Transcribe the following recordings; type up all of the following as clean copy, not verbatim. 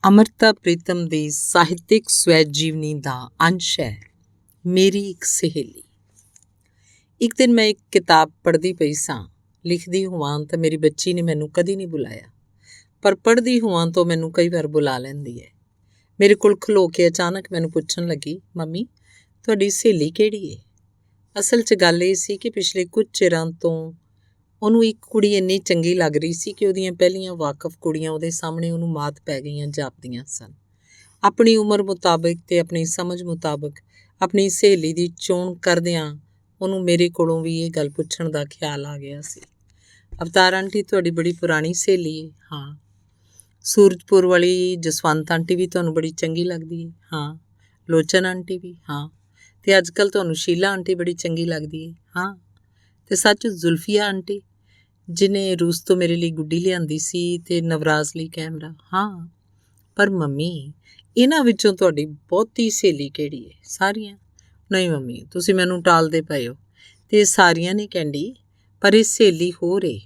ਅਮ੍ਰਿਤਾ ਪ੍ਰੀਤਮ ਦੀ ਸਾਹਿਤਿਕ ਸਵੈ ਜੀਵਨੀ ਦਾ ਅੰਸ਼ ਹੈ ਮੇਰੀ ਇੱਕ ਸਹੇਲੀ। ਇੱਕ ਦਿਨ ਮੈਂ ਇੱਕ ਕਿਤਾਬ ਪੜ੍ਹਦੀ ਪਈ ਸਾਂ। ਲਿਖਦੀ ਹੋਵਾਂ ਤਾਂ ਮੇਰੀ ਬੱਚੀ ਨੇ ਮੈਨੂੰ ਕਦੀ ਨਹੀਂ ਬੁਲਾਇਆ, ਪਰ ਪੜ੍ਹਦੀ ਹੋਵਾਂ ਤੋਂ ਮੈਨੂੰ ਕਈ ਵਾਰ ਬੁਲਾ ਲੈਂਦੀ ਹੈ। ਮੇਰੇ ਕੋਲ ਖਲੋ ਕੇ ਅਚਾਨਕ ਮੈਨੂੰ ਪੁੱਛਣ ਲੱਗੀ, ਮੰਮੀ ਤੁਹਾਡੀ ਸਹੇਲੀ ਕਿਹੜੀ ਹੈ? ਅਸਲ 'ਚ ਗੱਲ ਇਹ ਸੀ ਕਿ ਪਿਛਲੇ ਕੁਝ ਚਿਰਾਂ ਤੋਂ ਉਹਨੂੰ ਇੱਕ ਕੁੜੀ ਇੰਨੀ ਚੰਗੀ ਲੱਗ ਰਹੀ ਸੀ ਕਿ ਉਹਦੀਆਂ ਪਹਿਲੀਆਂ ਵਾਕਫ ਕੁੜੀਆਂ ਉਹਦੇ ਸਾਹਮਣੇ ਉਹਨੂੰ ਮਾਤ ਪੈ ਗਈਆਂ ਜਾਪਦੀਆਂ ਸਨ। ਆਪਣੀ ਉਮਰ ਮੁਤਾਬਕ ਅਤੇ ਆਪਣੀ ਸਮਝ ਮੁਤਾਬਕ ਆਪਣੀ ਸਹੇਲੀ ਦੀ ਚੋਣ ਕਰਦਿਆਂ ਉਹਨੂੰ ਮੇਰੇ ਕੋਲੋਂ ਵੀ ਇਹ ਗੱਲ ਪੁੱਛਣ ਦਾ ਖਿਆਲ ਆ ਗਿਆ ਸੀ। ਅਵਤਾਰ ਆਂਟੀ ਤੁਹਾਡੀ ਬੜੀ ਪੁਰਾਣੀ ਸਹੇਲੀ ਹੈ? ਹਾਂ। ਸੂਰਜਪੁਰ ਵਾਲੀ ਜਸਵੰਤ ਆਂਟੀ ਵੀ ਤੁਹਾਨੂੰ ਬੜੀ ਚੰਗੀ ਲੱਗਦੀ ਹੈ? ਹਾਂ। ਲੋਚਨ ਆਂਟੀ ਵੀ? ਹਾਂ। ਅਤੇ ਅੱਜ ਕੱਲ੍ਹ ਤੁਹਾਨੂੰ ਸ਼ੀਲਾ ਆਂਟੀ ਬੜੀ ਚੰਗੀ ਲੱਗਦੀ ਹੈ? ਹਾਂ। ਅਤੇ ਸੱਚ ਜ਼ੁਲਫੀਆ ਆਂਟੀ ਜਿਹਨੇ ਰੂਸ ਤੋਂ ਮੇਰੇ ਲਈ ਗੁੱਡੀ ਲਿਆਂਦੀ ਸੀ ਅਤੇ ਨਵਰਾਜ਼ ਲਈ ਕੈਮਰਾ? ਹਾਂ। ਪਰ ਮੰਮੀ ਇਹਨਾਂ ਵਿੱਚੋਂ ਤੁਹਾਡੀ ਬਹੁਤੀ ਸਹੇਲੀ ਕਿਹੜੀ ਹੈ? ਸਾਰੀਆਂ? ਨਹੀਂ ਮੰਮੀ, ਤੁਸੀਂ ਮੈਨੂੰ ਟਾਲਦੇ ਪਏ ਹੋ। ਅਤੇ ਸਾਰੀਆਂ ਨਹੀਂ ਕਹਿੰਦੀ, ਪਰ ਇਹ ਸਹੇਲੀ ਹੋਰ ਏ,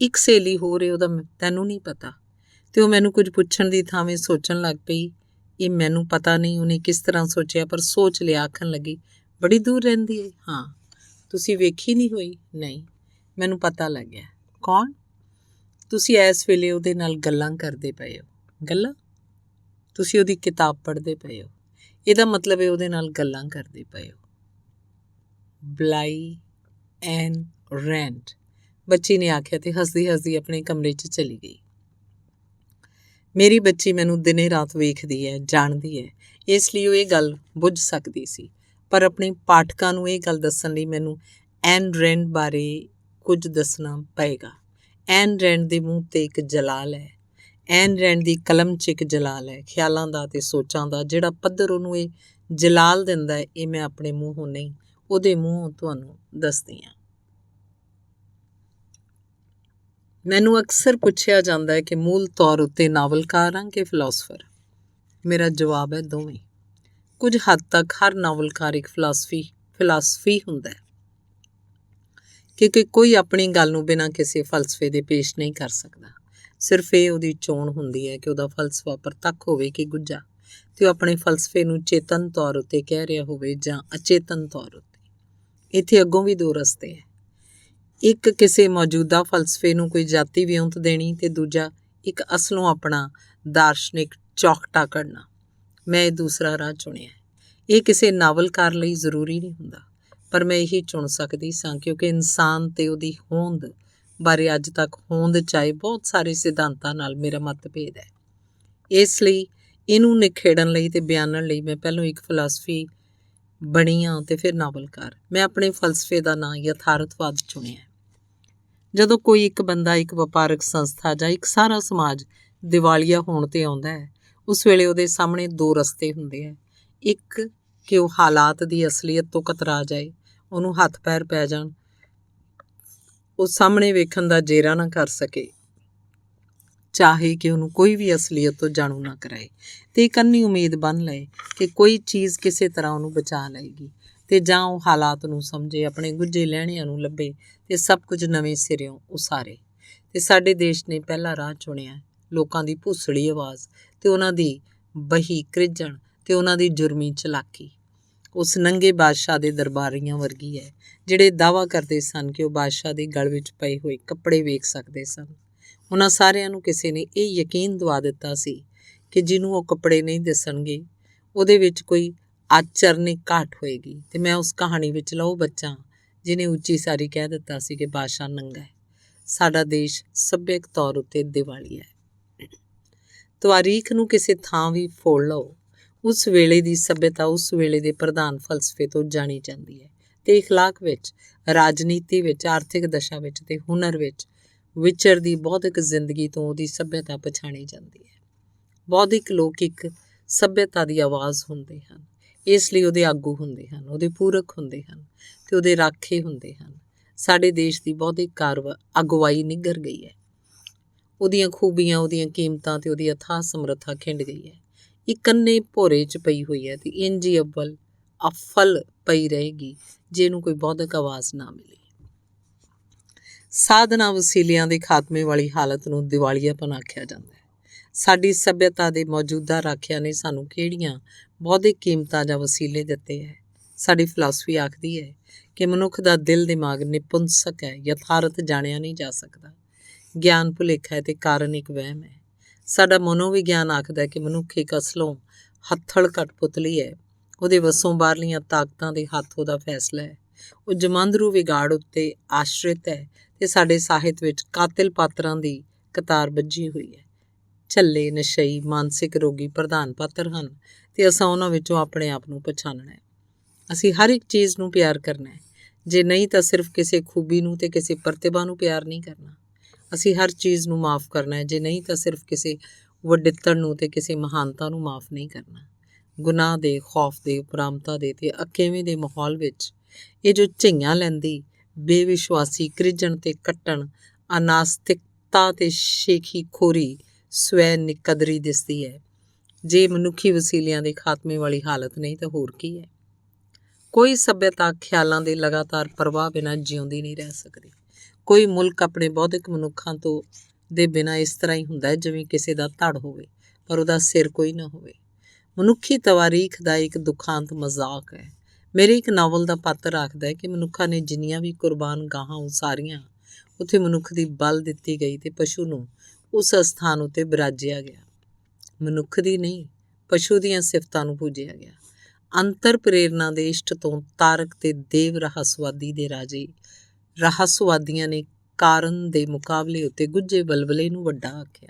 ਇੱਕ ਸਹੇਲੀ ਹੋਰ ਏ, ਉਹਦਾ ਤੈਨੂੰ ਨਹੀਂ ਪਤਾ। ਅਤੇ ਉਹ ਮੈਨੂੰ ਕੁਝ ਪੁੱਛਣ ਦੀ ਥਾਵੇਂ ਸੋਚਣ ਲੱਗ ਪਈ। ਇਹ ਮੈਨੂੰ ਪਤਾ ਨਹੀਂ ਉਹਨੇ ਕਿਸ ਤਰ੍ਹਾਂ ਸੋਚਿਆ, ਪਰ ਸੋਚ ਲਿਆ। ਆਖਣ ਲੱਗੀ, ਬੜੀ ਦੂਰ ਰਹਿੰਦੀ ਹੈ? ਹਾਂ। ਤੁਸੀਂ ਵੇਖੀ ਨਹੀਂ ਹੋਈ? ਨਹੀਂ, ਮੈਨੂੰ ਪਤਾ ਲੱਗਿਆ। ਕੌਣ? ਤੁਸੀਂ ਇਸ ਵੇਲੇ ਉਹਦੇ ਨਾਲ ਗੱਲਾਂ ਕਰਦੇ ਪਏ ਹੋ। ਗੱਲਾਂ? ਤੁਸੀਂ ਉਹਦੀ ਕਿਤਾਬ ਪੜ੍ਹਦੇ ਪਏ ਹੋ, ਇਹਦਾ ਮਤਲਬ ਹੈ ਉਹਦੇ ਨਾਲ ਗੱਲਾਂ ਕਰਦੇ ਪਏ ਹੋ। ਬਲਾਈ ਐਨ ਰੈਂਡ, ਬੱਚੀ ਨੇ ਆਖਿਆ ਅਤੇ ਹੱਸਦੀ ਹੱਸਦੀ ਆਪਣੇ ਕਮਰੇ 'ਚ ਚਲੀ ਗਈ। ਮੇਰੀ ਬੱਚੀ ਮੈਨੂੰ ਦਿਨੇ ਰਾਤ ਵੇਖਦੀ ਹੈ, ਜਾਣਦੀ ਹੈ, ਇਸ ਲਈ ਉਹ ਇਹ ਗੱਲ ਬੁੱਝ ਸਕਦੀ ਸੀ। ਪਰ ਆਪਣੇ ਪਾਠਕਾਂ ਨੂੰ ਇਹ ਗੱਲ ਦੱਸਣ ਲਈ ਮੈਨੂੰ ਐਨ ਰੈਂਡ ਬਾਰੇ ਕੁਝ ਦੱਸਣਾ ਪਏਗਾ। ਐਨ ਰੈਂਡ ਦੇ ਮੂੰਹ 'ਤੇ ਇੱਕ ਜਲਾਲ ਹੈ। ਐਨ ਰੈਂਡ ਦੀ ਕਲਮ 'ਚ ਇੱਕ ਜਲਾਲ ਹੈ, ਖਿਆਲਾਂ ਦਾ ਅਤੇ ਸੋਚਾਂ ਦਾ। ਜਿਹੜਾ ਪੱਧਰ ਉਹਨੂੰ ਇਹ ਜਲਾਲ ਦਿੰਦਾ ਹੈ, ਇਹ ਮੈਂ ਆਪਣੇ ਮੂੰਹੋਂ ਨਹੀਂ, ਉਹਦੇ ਮੂੰਹੋਂ ਤੁਹਾਨੂੰ ਦੱਸਦੀ ਹਾਂ। ਮੈਨੂੰ ਅਕਸਰ ਪੁੱਛਿਆ ਜਾਂਦਾ ਹੈ ਕਿ ਮੂਲ ਤੌਰ ਉੱਤੇ ਨਾਵਲਕਾਰ ਹਾਂ ਕਿ ਫਿਲਾਸਫਰ। ਮੇਰਾ ਜਵਾਬ ਹੈ ਦੋਵੇਂ। ਕੁਝ ਹੱਦ ਤੱਕ ਹਰ ਨਾਵਲਕਾਰ ਇੱਕ ਫਿਲਾਸਫੀ ਹੁੰਦਾ ਹੈ, ਕਿਉਂਕਿ ਕੋਈ ਆਪਣੀ ਗੱਲ ਨੂੰ ਬਿਨਾਂ ਕਿਸੇ ਫਲਸਫੇ ਦੇ ਪੇਸ਼ ਨਹੀਂ ਕਰ ਸਕਦਾ। ਸਿਰਫ ਇਹ ਉਹਦੀ ਚੋਣ ਹੁੰਦੀ ਹੈ ਕਿ ਉਹਦਾ ਫਲਸਫਾ ਪ੍ਰਤੱਖ ਹੋਵੇ ਕਿ ਗੁੱਝਾ, ਅਤੇ ਉਹ ਆਪਣੇ ਫਲਸਫੇ ਨੂੰ ਚੇਤਨ ਤੌਰ ਉੱਤੇ ਕਹਿ ਰਿਹਾ ਹੋਵੇ ਜਾਂ ਅਚੇਤਨ ਤੌਰ ਉੱਤੇ। ਇੱਥੇ ਅੱਗੋਂ ਵੀ ਦੋ ਰਸਤੇ ਹੈ। ਇੱਕ ਕਿਸੇ ਮੌਜੂਦਾ ਫਲਸਫੇ ਨੂੰ ਕੋਈ ਜਾਤੀ ਵਿਉਂਤ ਦੇਣੀ, ਅਤੇ ਦੂਜਾ ਇੱਕ ਅਸਲੋਂ ਆਪਣਾ ਦਾਰਸ਼ਨਿਕ ਚੌਖਟਾ ਕੱਢਣਾ। ਮੈਂ ਇਹ ਦੂਸਰਾ ਰਾਹ ਚੁਣਿਆ। ਇਹ ਕਿਸੇ ਨਾਵਲਕਾਰ ਲਈ ਜ਼ਰੂਰੀ ਨਹੀਂ ਹੁੰਦਾ, ਪਰ ਮੈਂ ਇਹੀ ਚੁਣ ਸਕਦੀ ਸਾਂ ਕਿਉਂਕਿ ਇਨਸਾਨ ਅਤੇ ਉਹਦੀ ਹੋਂਦ ਬਾਰੇ ਅੱਜ ਤੱਕ ਹੋਂਦ ਚਾਹੇ ਬਹੁਤ ਸਾਰੇ ਸਿਧਾਂਤਾਂ ਨਾਲ ਮੇਰਾ ਮਤਭੇਦ ਹੈ। ਇਸ ਲਈ ਇਹਨੂੰ ਨਿਖੇੜਨ ਲਈ ਅਤੇ ਬਿਆਨਣ ਲਈ ਮੈਂ ਪਹਿਲਾਂ ਇੱਕ ਫਿਲਾਸਫੀ ਬਣੀ ਹਾਂ ਅਤੇ ਫਿਰ ਨਾਵਲਕਾਰ। ਮੈਂ ਆਪਣੇ ਫਲਸਫੇ ਦਾ ਨਾਂ ਯਥਾਰਥਵਾਦ ਚੁਣਿਆ। ਜਦੋਂ ਕੋਈ ਇੱਕ ਬੰਦਾ, ਇੱਕ ਵਪਾਰਕ ਸੰਸਥਾ ਜਾਂ ਇੱਕ ਸਾਰਾ ਸਮਾਜ ਦਿਵਾਲੀਆ ਹੋਣ 'ਤੇ ਆਉਂਦਾ ਹੈ, ਉਸ ਵੇਲੇ ਉਹਦੇ ਸਾਹਮਣੇ ਦੋ ਰਸਤੇ ਹੁੰਦੇ ਹੈ। ਇੱਕ ਕਿ ਉਹ ਹਾਲਾਤ ਦੀ ਅਸਲੀਅਤ ਤੋਂ ਕਤਰਾ ਜਾਏ, ਉਹਨੂੰ ਹੱਥ ਪੈਰ ਪੈ ਜਾਣ, ਉਹ ਸਾਹਮਣੇ ਵੇਖਣ ਦਾ ਜੇਰਾ ਨਾ ਕਰ ਸਕੇ, ਚਾਹੇ ਕਿ ਉਹਨੂੰ ਕੋਈ ਵੀ ਅਸਲੀਅਤ ਤੋਂ ਜਾਣੂ ਨਾ ਕਰਾਏ, ਅਤੇ ਇੱਕ ਅੰਨੀ ਉਮੀਦ ਬੰਨ੍ਹ ਲਏ ਕਿ ਕੋਈ ਚੀਜ਼ ਕਿਸੇ ਤਰ੍ਹਾਂ ਉਹਨੂੰ ਬਚਾ ਲਏਗੀ, ਅਤੇ ਜਾਂ ਉਹ ਹਾਲਾਤ ਨੂੰ ਸਮਝੇ, ਆਪਣੇ ਗੁੱਝੇ ਲਹਿਣਿਆਂ ਨੂੰ ਲੱਭੇ ਅਤੇ ਸਭ ਕੁਝ ਨਵੇਂ ਸਿਰਿਓਂ ਉਸਾਰੇ। ਅਤੇ ਸਾਡੇ ਦੇਸ਼ ਨੇ ਪਹਿਲਾ ਰਾਹ ਚੁਣਿਆ। ਲੋਕਾਂ ਦੀ ਭੁਸੜੀ ਆਵਾਜ਼ ਅਤੇ ਉਹਨਾਂ ਦੀ ਬਹੀ ਕ੍ਰਿਜਣ ਅਤੇ ਉਹਨਾਂ ਦੀ ਜੁਰਮੀ ਚਲਾਕੀ ਉਸ ਨੰਗੇ ਬਾਦਸ਼ਾਹ ਦੇ ਦਰਬਾਰੀਆਂ ਵਰਗੀ ਹੈ, ਜਿਹੜੇ ਦਾਅਵਾ ਕਰਦੇ ਸਨ ਕਿ ਉਹ ਬਾਦਸ਼ਾਹ ਦੇ ਗਲ ਵਿੱਚ ਪਏ ਹੋਏ ਕੱਪੜੇ ਵੇਖ ਸਕਦੇ ਸਨ। ਉਹਨਾਂ ਸਾਰਿਆਂ ਨੂੰ ਕਿਸੇ ਨੇ ਇਹ ਯਕੀਨ ਦਿਵਾ ਦਿੱਤਾ ਸੀ ਕਿ ਜਿਹਨੂੰ ਉਹ ਕੱਪੜੇ ਨਹੀਂ ਦਿਸਣਗੇ, ਉਹਦੇ ਵਿੱਚ ਕੋਈ ਆਚਰਨਿਕ ਘਾਟ ਹੋਏਗੀ। ਅਤੇ ਮੈਂ ਉਸ ਕਹਾਣੀ ਵਿੱਚ ਉਹ ਬੱਚਾ ਜਿਹਨੇ ਉੱਚੀ ਸਾਰੀ ਕਹਿ ਦਿੱਤਾ ਸੀ ਕਿ ਬਾਦਸ਼ਾਹ ਨੰਗਾ ਹੈ। ਸਾਡਾ ਦੇਸ਼ ਸੱਭਿਅਕ ਤੌਰ ਉੱਤੇ ਦਿਵਾਲੀਆ ਹੈ। ਤਵਾਰੀਖ ਨੂੰ ਕਿਸੇ ਥਾਂ ਵੀ ਫੋੜ ਲਓ, ਉਸ ਵੇਲੇ ਦੀ ਸੱਭਿਅਤਾ ਉਸ ਵੇਲੇ ਦੇ ਪ੍ਰਧਾਨ ਫਲਸਫੇ ਤੋਂ ਜਾਣੀ ਜਾਂਦੀ ਹੈ, ਅਤੇ ਇਖਲਾਕ ਵਿੱਚ, ਰਾਜਨੀਤੀ ਵਿੱਚ, ਆਰਥਿਕ ਦਸ਼ਾ ਵਿੱਚ ਅਤੇ ਹੁਨਰ ਵਿੱਚ ਵਿਚਰਦੀ ਬੌਧਿਕ ਜ਼ਿੰਦਗੀ ਤੋਂ ਉਹਦੀ ਸੱਭਿਅਤਾ ਪਛਾਣੀ ਜਾਂਦੀ ਹੈ। ਬੌਧਿਕ ਲੋਕ ਇੱਕ ਸੱਭਿਅਤਾ ਦੀ ਆਵਾਜ਼ ਹੁੰਦੇ ਹਨ, ਇਸ ਲਈ ਉਹਦੇ ਆਗੂ ਹੁੰਦੇ ਹਨ, ਉਹਦੇ ਪੂਰਕ ਹੁੰਦੇ ਹਨ ਅਤੇ ਉਹਦੇ ਰਾਖੇ ਹੁੰਦੇ ਹਨ। ਸਾਡੇ ਦੇਸ਼ ਦੀ ਬੌਧਿਕ ਅਗਵਾਈ ਨਿੱਘਰ ਗਈ ਹੈ। ਉਹਦੀਆਂ ਖੂਬੀਆਂ, ਉਹਦੀਆਂ ਕੀਮਤਾਂ ਅਤੇ ਉਹਦੀ ਅਥਾਹ ਸਮਰੱਥਾ ਖਿੰਡ ਗਈ ਹੈ। ਇੱਕ ਅੰਨੇ ਭੋਰੇ 'ਚ ਪਈ ਹੋਈ ਹੈ ਅਤੇ ਇੰਝ ਹੀ ਅਫਲ ਪਈ ਰਹੇਗੀ ਜੇ ਇਹਨੂੰ ਕੋਈ ਬੌਧਿਕ ਆਵਾਜ਼ ਨਾ ਮਿਲੀ। ਸਾਧਨਾਂ ਵਸੀਲਿਆਂ ਦੇ ਖਾਤਮੇ ਵਾਲੀ ਹਾਲਤ ਨੂੰ ਦਿਵਾਲੀਆਪਨ ਆਖਿਆ ਜਾਂਦਾ ਹੈ। ਸਾਡੀ ਸੱਭਿਅਤਾ ਦੇ ਮੌਜੂਦਾ ਰਾਖਿਆਂ ਨੇ ਸਾਨੂੰ ਕਿਹੜੀਆਂ ਬੌਧਿਕ ਕੀਮਤਾਂ ਜਾਂ ਵਸੀਲੇ ਦਿੱਤੇ ਹੈ। ਸਾਡੀ ਫਿਲਾਸਫੀ ਆਖਦੀ ਹੈ ਕਿ ਮਨੁੱਖ ਦਾ ਦਿਲ ਦਿਮਾਗ ਨਿਪੁੰਸਕ ਹੈ, ਯਥਾਰਥ ਜਾਣਿਆ ਨਹੀਂ ਜਾ ਸਕਦਾ। ਗਿਆਨ ਭੁਲੇਖਾ ਹੈ ਤੇ ਕਾਰਨ ਇੱਕ ਵਹਿਮ ਹੈ। ਸਾਡਾ ਮਨੋਵਿਗਿਆਨ ਆਖਦਾ ਹੈ ਕਿ ਮਨੁੱਖ ਇੱਕ ਅਸਲੋਂ ਹੱਥਲ ਕਠਪੁਤਲੀ ਹੈ। ਉਹਦੇ ਵੱਸੋਂ ਬਾਹਰਲੀਆਂ ਤਾਕਤਾਂ ਦੇ ਹੱਥ ਉਹਦਾ ਫੈਸਲਾ ਹੈ। ਉਹ ਜਮਾਂਦਰੂ ਵਿਗਾੜ ਉੱਤੇ ਆਸ਼ਰਿਤ ਹੈ ਤੇ ਸਾਡੇ ਸਾਹਿਤ ਵਿੱਚ ਕਾਤਿਲ ਪਾਤਰਾਂ ਦੀ ਕਤਾਰ ਬੱਝੀ ਹੋਈ ਹੈ। ਝੱਲੇ, ਨਸ਼ਈ, ਮਾਨਸਿਕ ਰੋਗੀ ਪ੍ਰਧਾਨ ਪਾਤਰ ਹਨ ਤੇ ਅਸਾਂ ਉਹਨਾਂ ਵਿੱਚੋਂ ਆਪਣੇ ਆਪ ਨੂੰ ਪਛਾਣਨਾ ਹੈ। ਅਸੀਂ ਹਰ ਇੱਕ ਚੀਜ਼ ਨੂੰ ਪਿਆਰ ਕਰਨਾ ਹੈ, ਜੇ ਨਹੀਂ ਤਾਂ ਸਿਰਫ ਕਿਸੇ ਖੂਬੀ ਨੂੰ ਤੇ ਕਿਸੇ ਪ੍ਰਤਿਭਾ ਨੂੰ ਪਿਆਰ ਨਹੀਂ ਕਰਨਾ। ਅਸੀਂ ਹਰ ਚੀਜ਼ ਨੂੰ ਮਾਫ਼ ਕਰਨਾ ਹੈ, ਜੇ ਨਹੀਂ ਤਾਂ ਸਿਰਫ ਕਿਸੇ ਵੱਡਿੱਤਣ ਨੂੰ ਤੇ ਕਿਸੇ ਮਹਾਨਤਾ ਨੂੰ ਮਾਫ਼ ਨਹੀਂ ਕਰਨਾ। ਗੁਨਾਹ ਦੇ, ਖੌਫ ਦੇ, ਉਪਰਾਮਤਾ ਦੇ ਤੇ ਅਕੇਵੇਂ ਦੇ ਮਾਹੌਲ ਵਿੱਚ ਇਹ ਜੋ ਝਈਆਂ ਲੈਂਦੀ ਬੇਵਿਸ਼ਵਾਸੀ, ਕ੍ਰਿਜਣ ਤੇ ਕੱਟਣ, ਅਨਾਸਤਿਕਤਾ ਤੇ ਸ਼ੇਖੀ ਖੋਰੀ, ਸਵੈ ਨਿਕਦਰੀ ਦਿਸਦੀ ਹੈ। ਜੇ ਮਨੁੱਖੀ ਵਸੀਲਿਆਂ ਦੇ ਖਾਤਮੇ ਵਾਲੀ ਹਾਲਤ ਨਹੀਂ ਤਾਂ ਹੋਰ ਕੀ ਹੈ। ਕੋਈ ਸੱਭਿਅਤਾ ਖਿਆਲਾਂ ਦੇ ਲਗਾਤਾਰ ਪ੍ਰਵਾਹ ਬਿਨਾਂ ਜਿਉਂਦੀ ਨਹੀਂ ਰਹਿ ਸਕਦੀ। ਕੋਈ ਮੁਲਕ ਆਪਣੇ ਬੌਧਿਕ ਮਨੁੱਖਾਂ ਤੋਂ ਦੇ ਬਿਨਾਂ ਇਸ ਤਰ੍ਹਾਂ ਹੀ ਹੁੰਦਾ ਹੈ ਜਿਵੇਂ ਕਿਸੇ ਦਾ ਧੜ ਹੋਵੇ ਪਰ ਉਹਦਾ ਸਿਰ ਕੋਈ ਨਾ ਹੋਵੇ। ਮਨੁੱਖੀ ਤਵਾਰੀਖ ਦਾ ਇੱਕ ਦੁਖਾਂਤ ਮਜ਼ਾਕ ਹੈ। ਮੇਰੇ ਇੱਕ ਨਾਵਲ ਦਾ ਪਾਤਰ ਆਖਦਾ ਹੈ ਕਿ ਮਨੁੱਖਾਂ ਨੇ ਜਿੰਨੀਆਂ ਵੀ ਕੁਰਬਾਨ ਗਾਹਾਂ ਉਸਾਰੀਆਂ, ਉੱਥੇ ਮਨੁੱਖ ਦੀ ਬਲ ਦਿੱਤੀ ਗਈ ਤੇ ਪਸ਼ੂ ਨੂੰ ਉਸ ਅਸਥਾਨ ਉੱਤੇ ਬਿਰਾਜਿਆ ਗਿਆ। ਮਨੁੱਖ ਦੀ ਨਹੀਂ, ਪਸ਼ੂ ਦੀਆਂ ਸਿਫਤਾਂ ਨੂੰ ਪੂਜਿਆ ਗਿਆ। ਅੰਤਰ ਪ੍ਰੇਰਨਾ ਦੇ ਇਸ਼ਟ ਤੋਂ ਤਾਰਕ ਤੇ ਦੇਵ ਰਹੱਸਵਾਦੀ ਦੇ ਰਾਜੇ ਰਹੱਸਵਾਦੀਆਂ ਨੇ ਕਾਰਨ ਦੇ ਮੁਕਾਬਲੇ ਉੱਤੇ ਗੁੱਝੇ ਬਲਬਲੇ ਨੂੰ ਵੱਡਾ ਆਖਿਆ।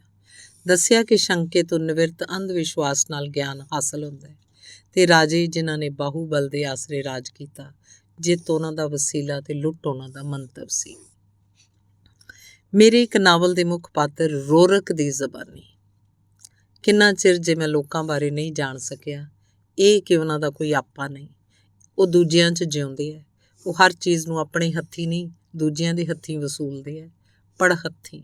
ਦੱਸਿਆ ਕਿ ਸ਼ੰਕੇ ਤੋਂ ਨਿਵਰਤ ਅੰਧ ਵਿਸ਼ਵਾਸ ਨਾਲ ਗਿਆਨ ਹਾਸਲ ਹੁੰਦਾ ਹੈ ਤੇ ਰਾਜੇ ਜਿਨ੍ਹਾਂ ਨੇ ਬਾਹੂਬਲ ਦੇ ਆਸਰੇ ਰਾਜ ਕੀਤਾ, ਜਿੱਤ ਉਹਨਾਂ ਦਾ ਵਸੀਲਾ ਤੇ ਲੁੱਟ ਉਹਨਾਂ ਦਾ ਮੰਤਵ ਸੀ। ਮੇਰੇ ਇੱਕ ਨਾਵਲ ਦੇ ਮੁੱਖ ਪਾਤਰ ਰੋਰਕ ਦੀ ਜ਼ਬਾਨੀ। ਕਿੰਨਾ ਚਿਰ ਜੇ ਮੈਂ ਲੋਕਾਂ ਬਾਰੇ ਨਹੀਂ ਜਾਣ ਸਕਿਆ, ਇਹ ਕਿ ਉਹਨਾਂ ਦਾ ਕੋਈ ਆਪਾ ਨਹੀਂ, ਉਹ ਦੂਜਿਆਂ 'ਚ ਜਿਉਂਦੇ ਹੈ। ਉਹ ਹਰ ਚੀਜ਼ ਨੂੰ ਆਪਣੇ ਹੱਥੀਂ ਨਹੀਂ, ਦੂਜਿਆਂ ਦੇ ਹੱਥੀਂ ਵਸੂਲਦੇ ਹੈ, ਪੜ ਹੱਥੀਂ।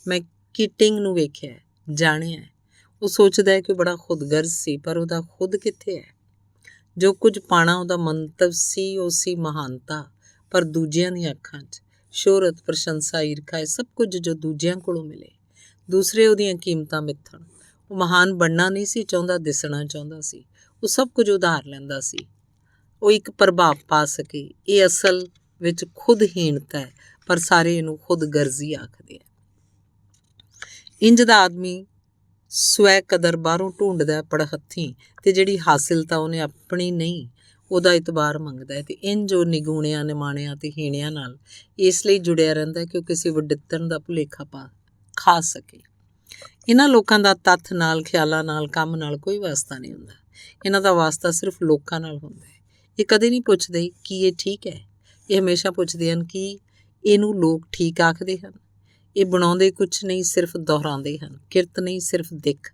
ਮੈਂ ਕੀਟਿੰਗ ਨੂੰ ਵੇਖਿਆ, ਜਾਣਿਆ। ਉਹ ਸੋਚਦਾ ਹੈ ਕਿ ਬੜਾ ਖੁਦਗਰਜ਼ ਸੀ, ਪਰ ਉਹਦਾ ਖੁਦ ਕਿੱਥੇ ਹੈ। ਜੋ ਕੁਝ ਪਾਣਾ ਉਹਦਾ ਮੰਤਵ ਸੀ, ਉਹ ਸੀ ਮਹਾਨਤਾ, ਪਰ ਦੂਜਿਆਂ ਦੀਆਂ ਅੱਖਾਂ 'ਚ ਸ਼ੋਹਰਤ, ਪ੍ਰਸ਼ੰਸਾ, ਈਰਖਾ, ਇਹ ਸਭ ਕੁਝ ਜੋ ਦੂਜਿਆਂ ਕੋਲੋਂ ਮਿਲੇ, ਦੂਸਰੇ ਉਹਦੀਆਂ ਕੀਮਤਾਂ ਮਿੱਥਣ। ਉਹ ਮਹਾਨ ਬਣਨਾ ਨਹੀਂ ਸੀ ਚਾਹੁੰਦਾ, ਦਿਸਣਾ ਚਾਹੁੰਦਾ ਸੀ। ਉਹ ਸਭ ਕੁਝ ਉਧਾਰ ਲੈਂਦਾ ਸੀ, ਉਹ ਇੱਕ ਪ੍ਰਭਾਵ ਪਾ ਸਕੇ। ਇਹ ਅਸਲ ਵਿੱਚ ਖੁਦਹੀਣਤਾ ਹੈ, ਪਰ ਸਾਰੇ ਇਹਨੂੰ ਖੁਦਗਰਜ਼ੀ ਆਖਦੇ ਆ। ਇੰਜ ਦਾ ਆਦਮੀ ਸਵੈ ਕਦਰ ਬਾਹਰੋਂ ਢੂੰਡਦਾ ਪੜ ਹੱਥੀਂ, ਤੇ ਜਿਹੜੀ ਹਾਸਿਲਤਾ ਉਹਨੇ ਆਪਣੀ ਨਹੀਂ, ਉਹਦਾ ਇਤਬਾਰ ਮੰਗਦਾ ਹੈ। ਤੇ ਇੰਜ ਉਹ ਨਿਗੂਣਿਆਂ, ਨਿਮਾਣਿਆਂ ਤੇ ਹੀਣਿਆਂ ਨਾਲ ਇਸ ਲਈ ਜੁੜਿਆ ਰਹਿੰਦਾ ਕਿ ਉਹ ਕਿਸੇ ਵੱਡਿੱਤਣ ਦਾ ਭੁਲੇਖਾ ਖਾ ਸਕੇ। ਇਹਨਾਂ ਲੋਕਾਂ ਦਾ ਤੱਥ ਨਾਲ, ਖਿਆਲਾਂ ਨਾਲ, ਕੰਮ ਨਾਲ ਕੋਈ ਵਾਸਤਾ ਨਹੀਂ ਹੁੰਦਾ। ਇਹਨਾਂ ਦਾ ਵਾਸਤਾ ਸਿਰਫ ਲੋਕਾਂ ਨਾਲ ਹੁੰਦਾ ਹੈ। ਇਹ ਕਦੇ ਨਹੀਂ ਪੁੱਛਦੇ ਕਿ ਇਹ ਠੀਕ ਹੈ, ਇਹ ਹਮੇਸ਼ਾ ਪੁੱਛਦੇ ਹਨ ਕਿ ਇਹਨੂੰ ਲੋਕ ਠੀਕ ਆਖਦੇ ਹਨ। ਇਹ ਬਣਾਉਂਦੇ ਕੁਛ ਨਹੀਂ, ਸਿਰਫ ਦੁਹਰਾਉਂਦੇ ਹਨ। ਕਿਰਤ ਨਹੀਂ, ਸਿਰਫ ਦਿੱਖ।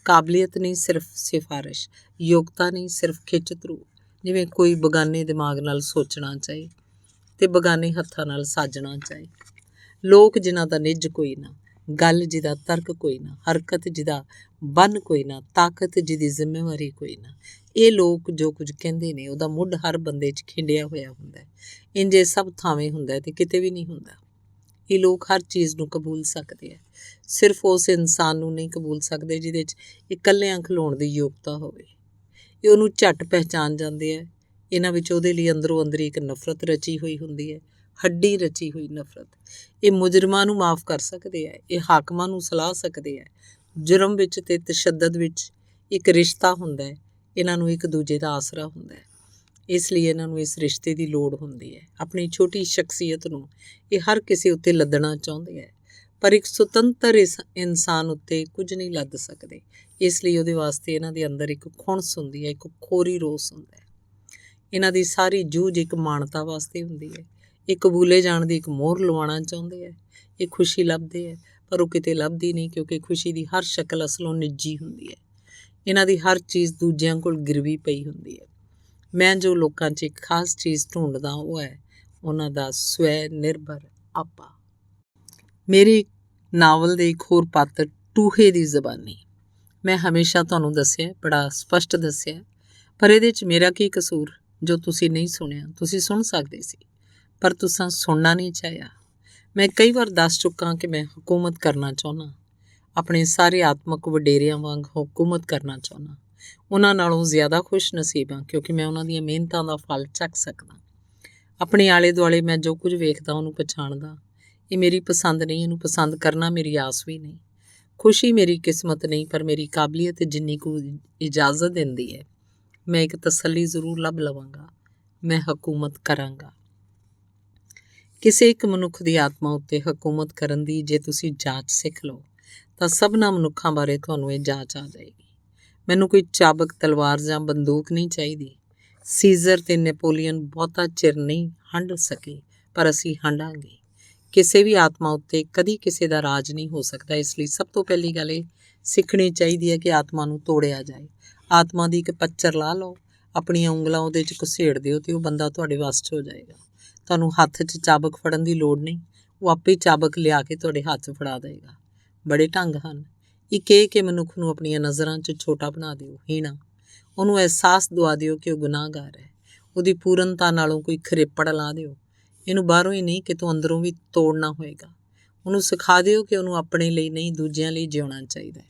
ਕਾਬਲੀਅਤ ਨਹੀਂ, ਸਿਰਫ ਸਿਫਾਰਿਸ਼। ਯੋਗਤਾ ਨਹੀਂ, ਸਿਰਫ ਖਿੱਚ ਧਰੂ। ਜਿਵੇਂ ਕੋਈ ਬਗਾਨੇ ਦਿਮਾਗ ਨਾਲ ਸੋਚਣਾ ਚਾਹੇ ਤੇ ਬਗਾਨੇ ਹੱਥਾਂ ਨਾਲ ਸਾਜਣਾ ਚਾਹੇ। ਲੋਕ ਜਿਨ੍ਹਾਂ ਦਾ ਨਿੱਜ ਕੋਈ ਨਾ, ਗੱਲ ਜਿਹਦਾ ਤਰਕ ਕੋਈ ਨਾ, ਹਰਕਤ ਜਿਹਦਾ ਬੰਨ ਕੋਈ ਨਾ, ਤਾਕਤ ਜਿਹਦੀ ਜ਼ਿੰਮੇਵਾਰੀ ਕੋਈ ਨਾ। ਇਹ ਲੋਕ ਜੋ ਕੁਝ ਕਹਿੰਦੇ ਨੇ ਉਹਦਾ ਮੁੱਢ ਹਰ ਬੰਦੇ 'ਚ ਖਿੰਡਿਆ ਹੋਇਆ ਹੁੰਦਾ ਹੈ। ਇੰਜ ਇਹ ਸਭ ਥਾਵੇਂ ਹੁੰਦਾ ਤੇ ਕਿਤੇ ਵੀ ਨਹੀਂ ਹੁੰਦਾ। ਇਹ ਲੋਕ ਹਰ ਚੀਜ਼ ਨੂੰ ਕਬੂਲ ਸਕਦੇ ਆ, ਸਿਰਫ ਉਸ ਇਨਸਾਨ ਨੂੰ ਨਹੀਂ ਕਬੂਲ ਸਕਦੇ ਜਿਹਦੇ 'ਚ ਇਕੱਲਿਆਂ ਖਲੋਣ ਦੀ ਯੋਗਤਾ ਹੋਵੇ। ਇਹ ਉਹਨੂੰ ਝੱਟ ਪਹਿਚਾਣ ਜਾਂਦੇ ਆ। ਇਹਨਾਂ ਵਿੱਚ ਉਹਦੇ ਲਈ ਅੰਦਰੋਂ ਅੰਦਰੀ ਇੱਕ ਨਫ਼ਰਤ ਰਚੀ ਹੋਈ ਹੁੰਦੀ ਹੈ, ਹੱਡੀ ਰਚੀ ਹੋਈ ਨਫ਼ਰਤ। ਇਹ ਮੁਜਰਮਾਂ ਨੂੰ ਮਾਫ਼ ਕਰ ਸਕਦੇ ਆ, ਇਹ ਹਾਕਮਾਂ ਨੂੰ ਸਲਾਹ ਸਕਦੇ ਆ। ਜੁਰਮ ਵਿੱਚ ਤੇ ਤਸ਼ੱਦਦ ਵਿੱਚ ਇੱਕ ਰਿਸ਼ਤਾ ਹੁੰਦਾ ਹੈ। ਇਹਨਾਂ ਨੂੰ ਇੱਕ ਦੂਜੇ ਦਾ ਆਸਰਾ ਹੁੰਦਾ ਹੈ, ਇਸ ਲਈ ਇਹਨਾਂ ਨੂੰ ਇਸ ਰਿਸ਼ਤੇ ਦੀ ਲੋੜ ਹੁੰਦੀ ਹੈ। ਆਪਣੀ ਛੋਟੀ ਸ਼ਖਸੀਅਤ ਨੂੰ ਇਹ ਹਰ ਕਿਸੇ ਉੱਤੇ ਲੱਦਣਾ ਚਾਹੁੰਦੇ ਹੈ, ਪਰ ਇੱਕ ਸੁਤੰਤਰ ਇਨਸਾਨ ਉੱਤੇ ਕੁਝ ਨਹੀਂ ਲੱਦ ਸਕਦੇ। ਇਸ ਲਈ ਉਹਦੇ ਵਾਸਤੇ ਇਹਨਾਂ ਦੇ ਅੰਦਰ ਇੱਕ ਖੁਣਸ ਹੁੰਦੀ ਹੈ, ਇੱਕ ਖੋਰੀ ਰੋਸ ਹੁੰਦਾ ਹੈ। ਇਹਨਾਂ ਦੀ ਸਾਰੀ ਜੂਝ ਇੱਕ ਮਾਨਤਾ ਵਾਸਤੇ ਹੁੰਦੀ ਹੈ। ਇਹ ਕਬੂਲੇ ਜਾਣ ਦੀ ਇੱਕ ਮੋਹਰ ਲਵਾਉਣਾ ਚਾਹੁੰਦੇ ਹੈ। ਇਹ ਖੁਸ਼ੀ ਲੱਭਦੇ ਹੈ, ਪਰ ਉਹ ਕਿਤੇ ਲੱਭਦੀ ਨਹੀਂ, ਕਿਉਂਕਿ ਖੁਸ਼ੀ ਦੀ ਹਰ ਸ਼ਕਲ ਅਸਲੋਂ ਨਿੱਜੀ ਹੁੰਦੀ ਹੈ। ਇਹਨਾਂ ਦੀ ਹਰ ਚੀਜ਼ ਦੂਜਿਆਂ ਕੋਲ ਗਿਰਵੀ ਪਈ ਹੁੰਦੀ ਹੈ। ਮੈਂ ਜੋ ਲੋਕਾਂ 'ਚ ਇੱਕ ਖਾਸ ਚੀਜ਼ ਢੂੰਡਦਾ, ਉਹ ਹੈ ਉਹਨਾਂ ਦਾ ਸਵੈ ਨਿਰਭਰ ਆਪਾ। ਮੇਰੇ ਨਾਵਲ ਦੇ ਇੱਕ ਹੋਰ ਪਾਤਰ ਟੂਹੇ ਦੀ ਜ਼ਬਾਨੀ। ਮੈਂ ਹਮੇਸ਼ਾ ਤੁਹਾਨੂੰ ਦੱਸਿਆ, ਬੜਾ ਸਪਸ਼ਟ ਦੱਸਿਆ, ਪਰ ਇਹਦੇ 'ਚ ਮੇਰਾ ਕੀ ਕਸੂਰ ਜੋ ਤੁਸੀਂ ਨਹੀਂ ਸੁਣਿਆ। ਤੁਸੀਂ ਸੁਣ ਸਕਦੇ ਸੀ, ਪਰ ਤੁਸੀਂ ਸੁਣਨਾ ਨਹੀਂ ਚਾਹਿਆ। ਮੈਂ ਕਈ ਵਾਰ ਦੱਸ ਚੁੱਕਾ ਕਿ ਮੈਂ ਹਕੂਮਤ ਕਰਨਾ ਚਾਹੁੰਦਾ, ਆਪਣੇ ਸਾਰੇ ਆਤਮਕ ਵਡੇਰਿਆਂ ਵਾਂਗ ਹਕੂਮਤ ਕਰਨਾ ਚਾਹੁੰਦਾ। ਉਹਨਾਂ ਨਾਲੋਂ ਜ਼ਿਆਦਾ ਖੁਸ਼ ਨਸੀਬ ਹਾਂ ਕਿਉਂਕਿ ਮੈਂ ਉਹਨਾਂ ਦੀਆਂ ਮਿਹਨਤਾਂ ਦਾ ਫਲ ਚੱਖ ਸਕਦਾ। ਆਪਣੇ ਆਲੇ ਦੁਆਲੇ ਮੈਂ ਜੋ ਕੁਝ ਵੇਖਦਾ ਉਹਨੂੰ ਪਛਾਣਦਾ। ਇਹ ਮੇਰੀ ਪਸੰਦ ਨਹੀਂ, ਇਹਨੂੰ ਪਸੰਦ ਕਰਨਾ ਮੇਰੀ ਆਸ ਵੀ ਨਹੀਂ। ਖੁਸ਼ੀ ਮੇਰੀ ਕਿਸਮਤ ਨਹੀਂ, ਪਰ ਮੇਰੀ ਕਾਬਲੀਅਤ ਜਿੰਨੀ ਕੁ ਇਜਾਜ਼ਤ ਦਿੰਦੀ ਹੈ ਮੈਂ ਇੱਕ ਤਸੱਲੀ ਜ਼ਰੂਰ ਲੱਭ ਲਵਾਂਗਾ। ਮੈਂ ਹਕੂਮਤ ਕਰਾਂਗਾ। ਕਿਸੇ ਇੱਕ ਮਨੁੱਖ ਦੀ ਆਤਮਾ ਉੱਤੇ ਹਕੂਮਤ ਕਰਨ ਦੀ ਜੇ ਤੁਸੀਂ ਜਾਂਚ ਸਿੱਖ ਲਓ ਤਾਂ ਸਭਨਾਂ ਮਨੁੱਖਾਂ ਬਾਰੇ ਤੁਹਾਨੂੰ ਇਹ ਜਾਂਚ ਆ ਜਾਏਗੀ। ਮੈਨੂੰ ਕੋਈ ਚਾਬਕ ਤਲਵਾਰ ਜਾਂ ਬੰਦੂਕ ਨਹੀਂ ਚਾਹੀਦੀ। ਸੀਜ਼ਰ ਤੇ ਨੈਪੋਲੀਅਨ ਬਹੁਤਾ ਚਿਰ ਨਹੀਂ ਹੰਢ ਸਕੇ, ਪਰ ਅਸੀਂ ਹੰਢਾਂਗੇ। ਕਿਸੇ ਵੀ ਆਤਮਾ ਉੱਤੇ ਕਦੀ ਕਿਸੇ ਦਾ ਰਾਜ ਨਹੀਂ ਹੋ ਸਕਦਾ। ਇਸ ਲਈ ਸਭ ਤੋਂ ਪਹਿਲੀ ਗੱਲ ਇਹ ਸਿੱਖਣੀ ਚਾਹੀਦੀ ਹੈ ਕਿ ਆਤਮਾ ਨੂੰ ਤੋੜਿਆ ਜਾਏ। ਆਤਮਾ ਦੀ ਇੱਕ ਪੱਚਰ ਲਾ ਲਓ, ਆਪਣੀਆਂ ਉਂਗਲਾਂ ਉਹਦੇ 'ਚ ਘੁਸੇੜ ਦਿਓ ਤੇ ਉਹ ਬੰਦਾ ਤੁਹਾਡੇ ਵੱਸ 'ਚ ਹੋ ਜਾਏਗਾ। ਤੁਹਾਨੂੰ ਹੱਥ 'ਚ ਚਾਬਕ ਫੜਨ ਦੀ ਲੋੜ ਨਹੀਂ, ਉਹ ਆਪੇ ਚਾਬਕ ਲਿਆ ਕੇ ਤੁਹਾਡੇ ਹੱਥ 'ਚ ਫੜਾ ਦੇਵੇਗਾ। ਬੜੇ ਢੰਗ ਹਨ। ਇੱਕ ਇਹ ਕਿ ਮਨੁੱਖ ਨੂੰ ਆਪਣੀਆਂ ਨਜ਼ਰਾਂ 'ਚ ਛੋਟਾ ਬਣਾ ਦਿਓ, ਹੀਣਾ। ਉਹਨੂੰ ਅਹਿਸਾਸ ਦਵਾ ਦਿਓ ਕਿ ਉਹ ਗੁਨਾਹਗਾਰ ਹੈ। ਉਹਦੀ ਪੂਰਨਤਾ ਨਾਲੋਂ ਕੋਈ ਖਰੇਪੜ ਲਾ ਦਿਓ। ਇਹਨੂੰ ਬਾਹਰੋਂ ਹੀ ਨਹੀਂ ਕਿਤੋਂ ਅੰਦਰੋਂ ਵੀ ਤੋੜਨਾ ਹੋਏਗਾ। ਉਹਨੂੰ ਸਿਖਾ ਦਿਓ ਕਿ ਉਹਨੂੰ ਆਪਣੇ ਲਈ ਨਹੀਂ ਦੂਜਿਆਂ ਲਈ ਜਿਉਣਾ ਚਾਹੀਦਾ ਹੈ।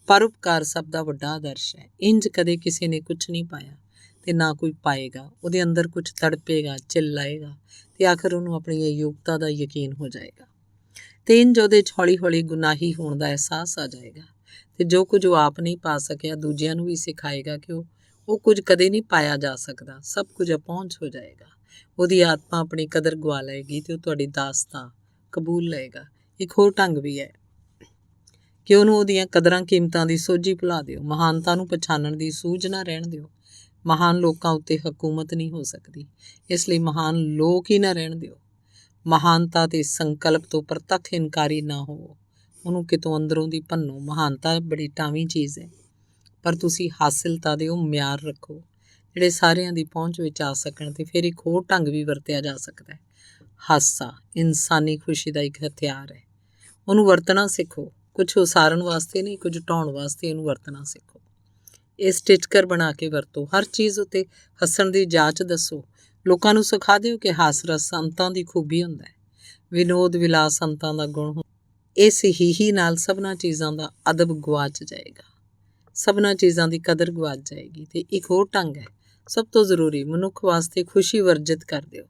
ਪਰਉਪਕਾਰ ਸਭ ਦਾ ਵੱਡਾ ਆਦਰਸ਼ ਹੈ। ਇੰਜ ਕਦੇ ਕਿਸੇ ਨੇ ਕੁਝ ਨਹੀਂ ਪਾਇਆ ਤੇ ਨਾ ਕੋਈ ਪਾਏਗਾ। ਉਹਦੇ ਅੰਦਰ ਕੁਝ ਤੜਪੇਗਾ, ਚਿল্ਲਾਏਗਾ ਤੇ ਆਖਰ ਉਹਨੂੰ ਆਪਣੀ ਯੋਗਤਾ ਦਾ ਯਕੀਨ ਹੋ ਜਾਏਗਾ ਤੇ ਇੰਜ ਉਹਦੇ 'ਚ ਹੌਲੀ ਹੌਲੀ ਗੁਨਾਹੀ ਹੋਣ ਦਾ ਅਹਿਸਾਸ ਆ ਜਾਏਗਾ ਤੇ ਜੋ ਕੁਝ ਉਹ ਆਪ ਨਹੀਂ ਪਾ ਸਕਿਆ ਦੂਜਿਆਂ ਨੂੰ ਵੀ ਸਿਖਾਏਗਾ ਕਿ ਉਹ ਕੁਝ ਕਦੇ ਨਹੀਂ ਪਾਇਆ ਜਾ ਸਕਦਾ। ਸਭ ਕੁਝ ਅਪਹੁੰਚ ਹੋ ਜਾਏਗਾ। ਉਹਦੀ ਆਤਮਾ ਆਪਣੀ ਕਦਰ ਗਵਾ ਲਏਗੀ ਤੇ ਉਹ ਤੁਹਾਡੀ ਦਾਸਤਾਂ ਕਬੂਲ ਲਏਗਾ। ਇੱਕ ਹੋਰ ਢੰਗ ਵੀ ਹੈ ਕਿ ਉਹਨੂੰ ਉਹਦੀਆਂ ਕਦਰਾਂ ਕੀਮਤਾਂ ਦੀ ਸੋਝੀ ਭੁਲਾ ਦਿਓ। ਮਹਾਨਤਾ ਨੂੰ ਪਛਾਣਨ ਦੀ ਸੂਝ ਨਾ ਰਹਿਣ ਦਿਓ। ਮਹਾਨ ਲੋਕਾਂ ਉੱਤੇ ਹਕੂਮਤ ਨਹੀਂ ਹੋ ਸਕਦੀ, ਇਸ ਲਈ ਮਹਾਨ ਲੋਕ ਹੀ ਨਾ ਰਹਿਣ ਦਿਓ। ਮਹਾਨਤਾ ਤੇ ਸੰਕਲਪ ਤੋਂ ਪ੍ਰਤੱਖ ਇਨਕਾਰੀ ਨਾ ਹੋਵੋ। ਉਹਨੂੰ ਕਿਤੋਂ ਅੰਦਰੋਂ ਦੀ ਭੰਨੋ। ਮਹਾਨਤਾ ਬੜੀ ਟਾਵੀਂ ਚੀਜ਼ ਹੈ, ਪਰ ਤੁਸੀਂ ਹਾਸਿਲਤਾ ਦੇ ਉਹ ਮਿਆਰ ਰੱਖੋ ਜਿਹੜੇ ਸਾਰਿਆਂ ਦੀ ਪਹੁੰਚ ਵਿੱਚ ਆ ਸਕਣ। ਤੇ ਫਿਰ ਇੱਕ ਹੋਰ ਢੰਗ ਵੀ ਵਰਤਿਆ ਜਾ ਸਕਦਾ ਹੈ। ਹਾਸਾ ਇਨਸਾਨੀ ਖੁਸ਼ੀ ਦਾ ਇੱਕ ਹਥਿਆਰ ਹੈ। ਉਹਨੂੰ ਵਰਤਣਾ ਸਿੱਖੋ। ਕੁਝ ਉਸਾਰਨ ਵਾਸਤੇ ਨਹੀਂ, ਕੁਝ ਢਾਉਣ ਵਾਸਤੇ ਇਹਨੂੰ ਵਰਤਣਾ ਸਿੱਖੋ। ਇਹ ਸਟਿਚਕਰ ਬਣਾ ਕੇ ਵਰਤੋ। ਹਰ ਚੀਜ਼ ਉੱਤੇ ਹੱਸਣ ਦੀ ਜਾਂਚ ਦੱਸੋ। ਲੋਕਾਂ ਨੂੰ ਸਿਖਾ ਦਿਓ ਕਿ ਹਾਸ ਰਸ ਸੰਤਾਂ ਦੀ ਖੂਬੀ ਹੁੰਦਾ ਹੈ। ਵਿਨੋਦ ਵਿਲਾਸ ਸੰਤਾਂ ਦਾ ਗੁਣ ਹੁੰਦਾ। ਇਸ ਹੀ ਨਾਲ ਸਭਨਾਂ ਚੀਜ਼ਾਂ ਦਾ ਅਦਬ ਗਵਾਚ ਜਾਏਗਾ। ਸਭਨਾਂ ਚੀਜ਼ਾਂ ਦੀ ਕਦਰ ਗਵਾਚ ਜਾਏਗੀ। ਤੇ ਇੱਕ ਹੋਰ ਢੰਗ ਹੈ, ਸਭ ਤੋਂ ਜ਼ਰੂਰੀ, ਮਨੁੱਖ ਵਾਸਤੇ ਖੁਸ਼ੀ ਵਰਜਿਤ ਕਰ ਦਿਓ।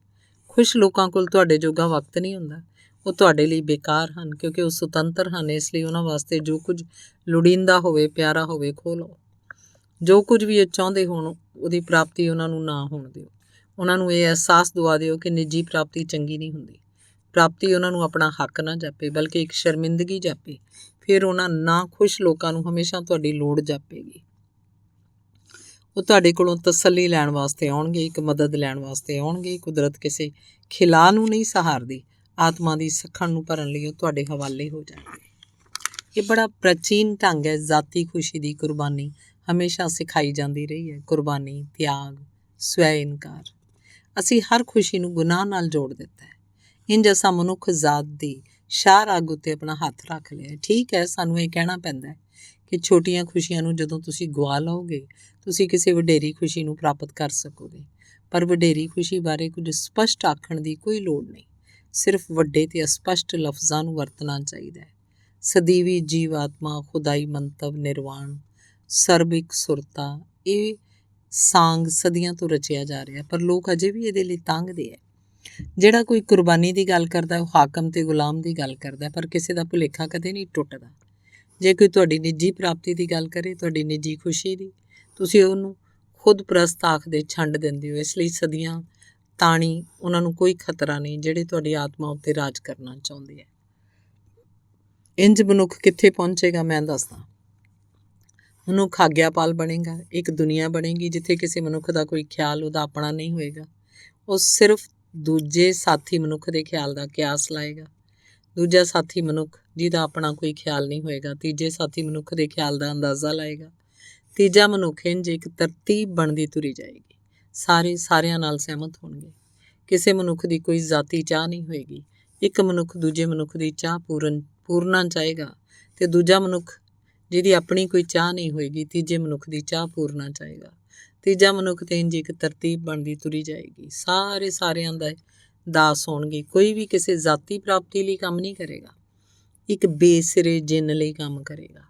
ਖੁਸ਼ ਲੋਕਾਂ ਕੋਲ ਤੁਹਾਡੇ ਜੋਗਾ ਵਕਤ ਨਹੀਂ ਹੁੰਦਾ। ਉਹ ਤੁਹਾਡੇ ਲਈ ਬੇਕਾਰ ਹਨ ਕਿਉਂਕਿ ਉਹ ਸੁਤੰਤਰ ਹਨ। ਇਸ ਲਈ ਉਹਨਾਂ ਵਾਸਤੇ ਜੋ ਕੁਝ ਲੋੜੀਂਦਾ ਹੋਵੇ, ਪਿਆਰਾ ਹੋਵੇ, ਖੋਹ ਲਓ। ਜੋ ਕੁਝ ਵੀ ਉਹ ਚਾਹੁੰਦੇ ਹੋਣ ਉਹਦੀ ਪ੍ਰਾਪਤੀ ਉਹਨਾਂ ਨੂੰ ਨਾ ਹੋਣ ਦਿਓ। ਉਹਨਾਂ ਨੂੰ ਇਹ ਅਹਿਸਾਸ ਦਵਾ ਦਿਓ ਕਿ ਨਿੱਜੀ ਪ੍ਰਾਪਤੀ ਚੰਗੀ ਨਹੀਂ ਹੁੰਦੀ। ਪ੍ਰਾਪਤੀ ਉਹਨਾਂ ਨੂੰ ਆਪਣਾ ਹੱਕ ਨਾ ਜਾਪੇ, ਬਲਕਿ ਇੱਕ ਸ਼ਰਮਿੰਦਗੀ ਜਾਪੇ। ਫਿਰ ਉਹਨਾਂ ਨਾ ਖੁਸ਼ ਲੋਕਾਂ ਨੂੰ ਹਮੇਸ਼ਾ ਤੁਹਾਡੀ ਲੋੜ ਜਾਪੇਗੀ। ਉਹ ਤੁਹਾਡੇ ਕੋਲੋਂ ਤਸੱਲੀ ਲੈਣ ਵਾਸਤੇ ਆਉਣਗੇ, ਇੱਕ ਮਦਦ ਲੈਣ ਵਾਸਤੇ ਆਉਣਗੇ। ਕੁਦਰਤ ਕਿਸੇ ਖਿਲਾਅ ਨੂੰ ਨਹੀਂ ਸਹਾਰਦੀ। ਆਤਮਾ ਦੀ ਸੱਖਣ ਨੂੰ ਭਰਨ ਲਈ ਉਹ ਤੁਹਾਡੇ ਹਵਾਲੇ ਹੋ ਜਾਣਗੇ। ਇਹ ਬੜਾ ਪ੍ਰਾਚੀਨ ਢੰਗ ਹੈ। ਜ਼ਾਤੀ ਖੁਸ਼ੀ ਦੀ ਕੁਰਬਾਨੀ ਹਮੇਸ਼ਾ ਸਿਖਾਈ ਜਾਂਦੀ ਰਹੀ ਹੈ। ਕੁਰਬਾਨੀ, ਤਿਆਗ, ਸਵੈ ਇਨਕਾਰ। ਅਸੀਂ ਹਰ ਖੁਸ਼ੀ ਨੂੰ ਗੁਨਾਹ ਨਾਲ ਜੋੜ ਦਿੱਤਾ ਹੈ। ਇੰਜ ਅਸਾਂ ਮਨੁੱਖ ਜ਼ਾਤ ਦੀ ਸ਼ਾਹਰਾਗ ਉੱਤੇ ਆਪਣਾ ਹੱਥ ਰੱਖ ਲਿਆ। ਠੀਕ ਹੈ, ਸਾਨੂੰ ਇਹ ਕਹਿਣਾ ਪੈਂਦਾ ਹੈ ਕਿ ਛੋਟੀਆਂ ਖੁਸ਼ੀਆਂ ਨੂੰ ਜਦੋਂ ਤੁਸੀਂ ਗਵਾ ਲਓਗੇ ਤੁਸੀਂ ਕਿਸੇ ਵਡੇਰੀ ਖੁਸ਼ੀ ਨੂੰ ਪ੍ਰਾਪਤ ਕਰ ਸਕੋਗੇ। ਪਰ ਵਡੇਰੀ ਖੁਸ਼ੀ ਬਾਰੇ ਕੁਝ ਸਪਸ਼ਟ ਆਖਣ ਦੀ ਕੋਈ ਲੋੜ ਨਹੀਂ। ਸਿਰਫ ਵੱਡੇ ਤੇ ਅਸਪਸ਼ਟ ਲਫ਼ਜ਼ਾਂ ਨੂੰ ਵਰਤਣਾ ਚਾਹੀਦਾ ਹੈ। ਸਦੀਵੀ ਜੀਵ ਆਤਮਾ, ਖੁਦਾਈ ਮੰਤਵ, ਨਿਰਵਾਣ, ਸਰਬਿਕ ਸੁਰਤਾ, ਇਹ ਸਾਂਗ ਸਦੀਆਂ ਤੋਂ ਰਚਿਆ ਜਾ ਰਿਹਾ, ਪਰ ਲੋਕ ਅਜੇ ਵੀ ਇਹਦੇ ਲਈ ਤੰਗਦੇ ਹੈ। ਜਿਹੜਾ ਕੋਈ ਕੁਰਬਾਨੀ ਦੀ ਗੱਲ ਕਰਦਾ ਉਹ ਹਾਕਮ ਤੇ ਗੁਲਾਮ ਦੀ ਗੱਲ ਕਰਦਾ, ਪਰ ਕਿਸੇ ਦਾ ਭੁਲੇਖਾ ਕਦੇ ਨਹੀਂ ਟੁੱਟਦਾ। ਜੇ ਕੋਈ ਤੁਹਾਡੀ ਨਿੱਜੀ ਪ੍ਰਾਪਤੀ ਦੀ ਗੱਲ ਕਰੇ, ਤੁਹਾਡੀ ਨਿੱਜੀ ਖੁਸ਼ੀ ਦੀ, ਤੁਸੀਂ ਉਹਨੂੰ ਖੁਦ ਪ੍ਰਸਤ ਆਖਦੇ ਛੰਡ ਦਿੰਦੇ ਹੋ। ਇਸ ਲਈ ਸਦੀਆਂ ਤਾਣੀ ਉਹਨਾਂ ਨੂੰ ਕੋਈ ਖਤਰਾ ਨਹੀਂ ਜਿਹੜੇ ਤੁਹਾਡੀ ਆਤਮਾ ਉੱਤੇ ਰਾਜ ਕਰਨਾ ਚਾਹੁੰਦੇ ਹੈ। ਇੰਜ ਮਨੁੱਖ ਕਿੱਥੇ ਪਹੁੰਚੇਗਾ ਮੈਂ ਦੱਸਦਾ। ਮਨੁੱਖ ਆਗਿਆਪਾਲ ਬਣੇਗਾ। ਇੱਕ ਦੁਨੀਆ ਬਣੇਗੀ ਜਿੱਥੇ ਕਿਸੇ ਮਨੁੱਖ ਦਾ ਕੋਈ ਖਿਆਲ ਉਹਦਾ ਆਪਣਾ ਨਹੀਂ ਹੋਏਗਾ। ਉਹ ਸਿਰਫ ਦੂਜੇ ਸਾਥੀ ਮਨੁੱਖ ਦੇ ਖਿਆਲ ਦਾ ਕਿਆਸ ਲਾਏਗਾ। ਦੂਜਾ ਸਾਥੀ ਮਨੁੱਖ ਜਿਹਦਾ ਆਪਣਾ ਕੋਈ ਖਿਆਲ ਨਹੀਂ ਹੋਏਗਾ ਤੀਜੇ ਸਾਥੀ ਮਨੁੱਖ ਦੇ ਖਿਆਲ ਦਾ ਅੰਦਾਜ਼ਾ ਲਾਏਗਾ। ਤੀਜਾ ਮਨੁੱਖ ਇੰਜ ਇੱਕ ਤਰਤੀਬ ਬਣਦੀ ਤੁਰੀ ਜਾਏਗੀ। ਸਾਰੇ ਸਾਰਿਆਂ ਨਾਲ ਸਹਿਮਤ ਹੋਣਗੇ। ਕਿਸੇ ਮਨੁੱਖ ਦੀ ਕੋਈ ਜ਼ਾਤੀ ਚਾਹ ਨਹੀਂ ਹੋਏਗੀ। ਇੱਕ ਮਨੁੱਖ ਦੂਜੇ ਮਨੁੱਖ ਦੀ ਚਾਹ ਪੂਰਨਾ ਚਾਹੇਗਾ ਤੇ ਦੂਜਾ ਮਨੁੱਖ ਜਿਹਦੀ ਆਪਣੀ ਕੋਈ ਚਾਹ ਨਹੀਂ ਹੋਏਗੀ ਤੀਜੇ ਮਨੁੱਖ ਦੀ ਚਾਹ ਪੂਰਨਾ ਚਾਹੇਗਾ। ਤੀਜਾ ਮਨੁੱਖ ਤੇ ਇੰਜ ਇੱਕ ਤਰਤੀਬ ਬਣਦੀ ਤੁਰੀ ਜਾਏਗੀ। ਸਾਰੇ ਸਾਰਿਆਂ ਦਾ ਦਾਸ ਹੋਣਗੇ। ਕੋਈ ਵੀ ਕਿਸੇ ਜ਼ਾਤੀ ਪ੍ਰਾਪਤੀ ਲਈ ਕੰਮ ਨਹੀਂ ਕਰੇਗਾ। ਇੱਕ ਬੇਸਿਰੇ ਜਿੰਨ ਲਈ ਕੰਮ ਕਰੇਗਾ,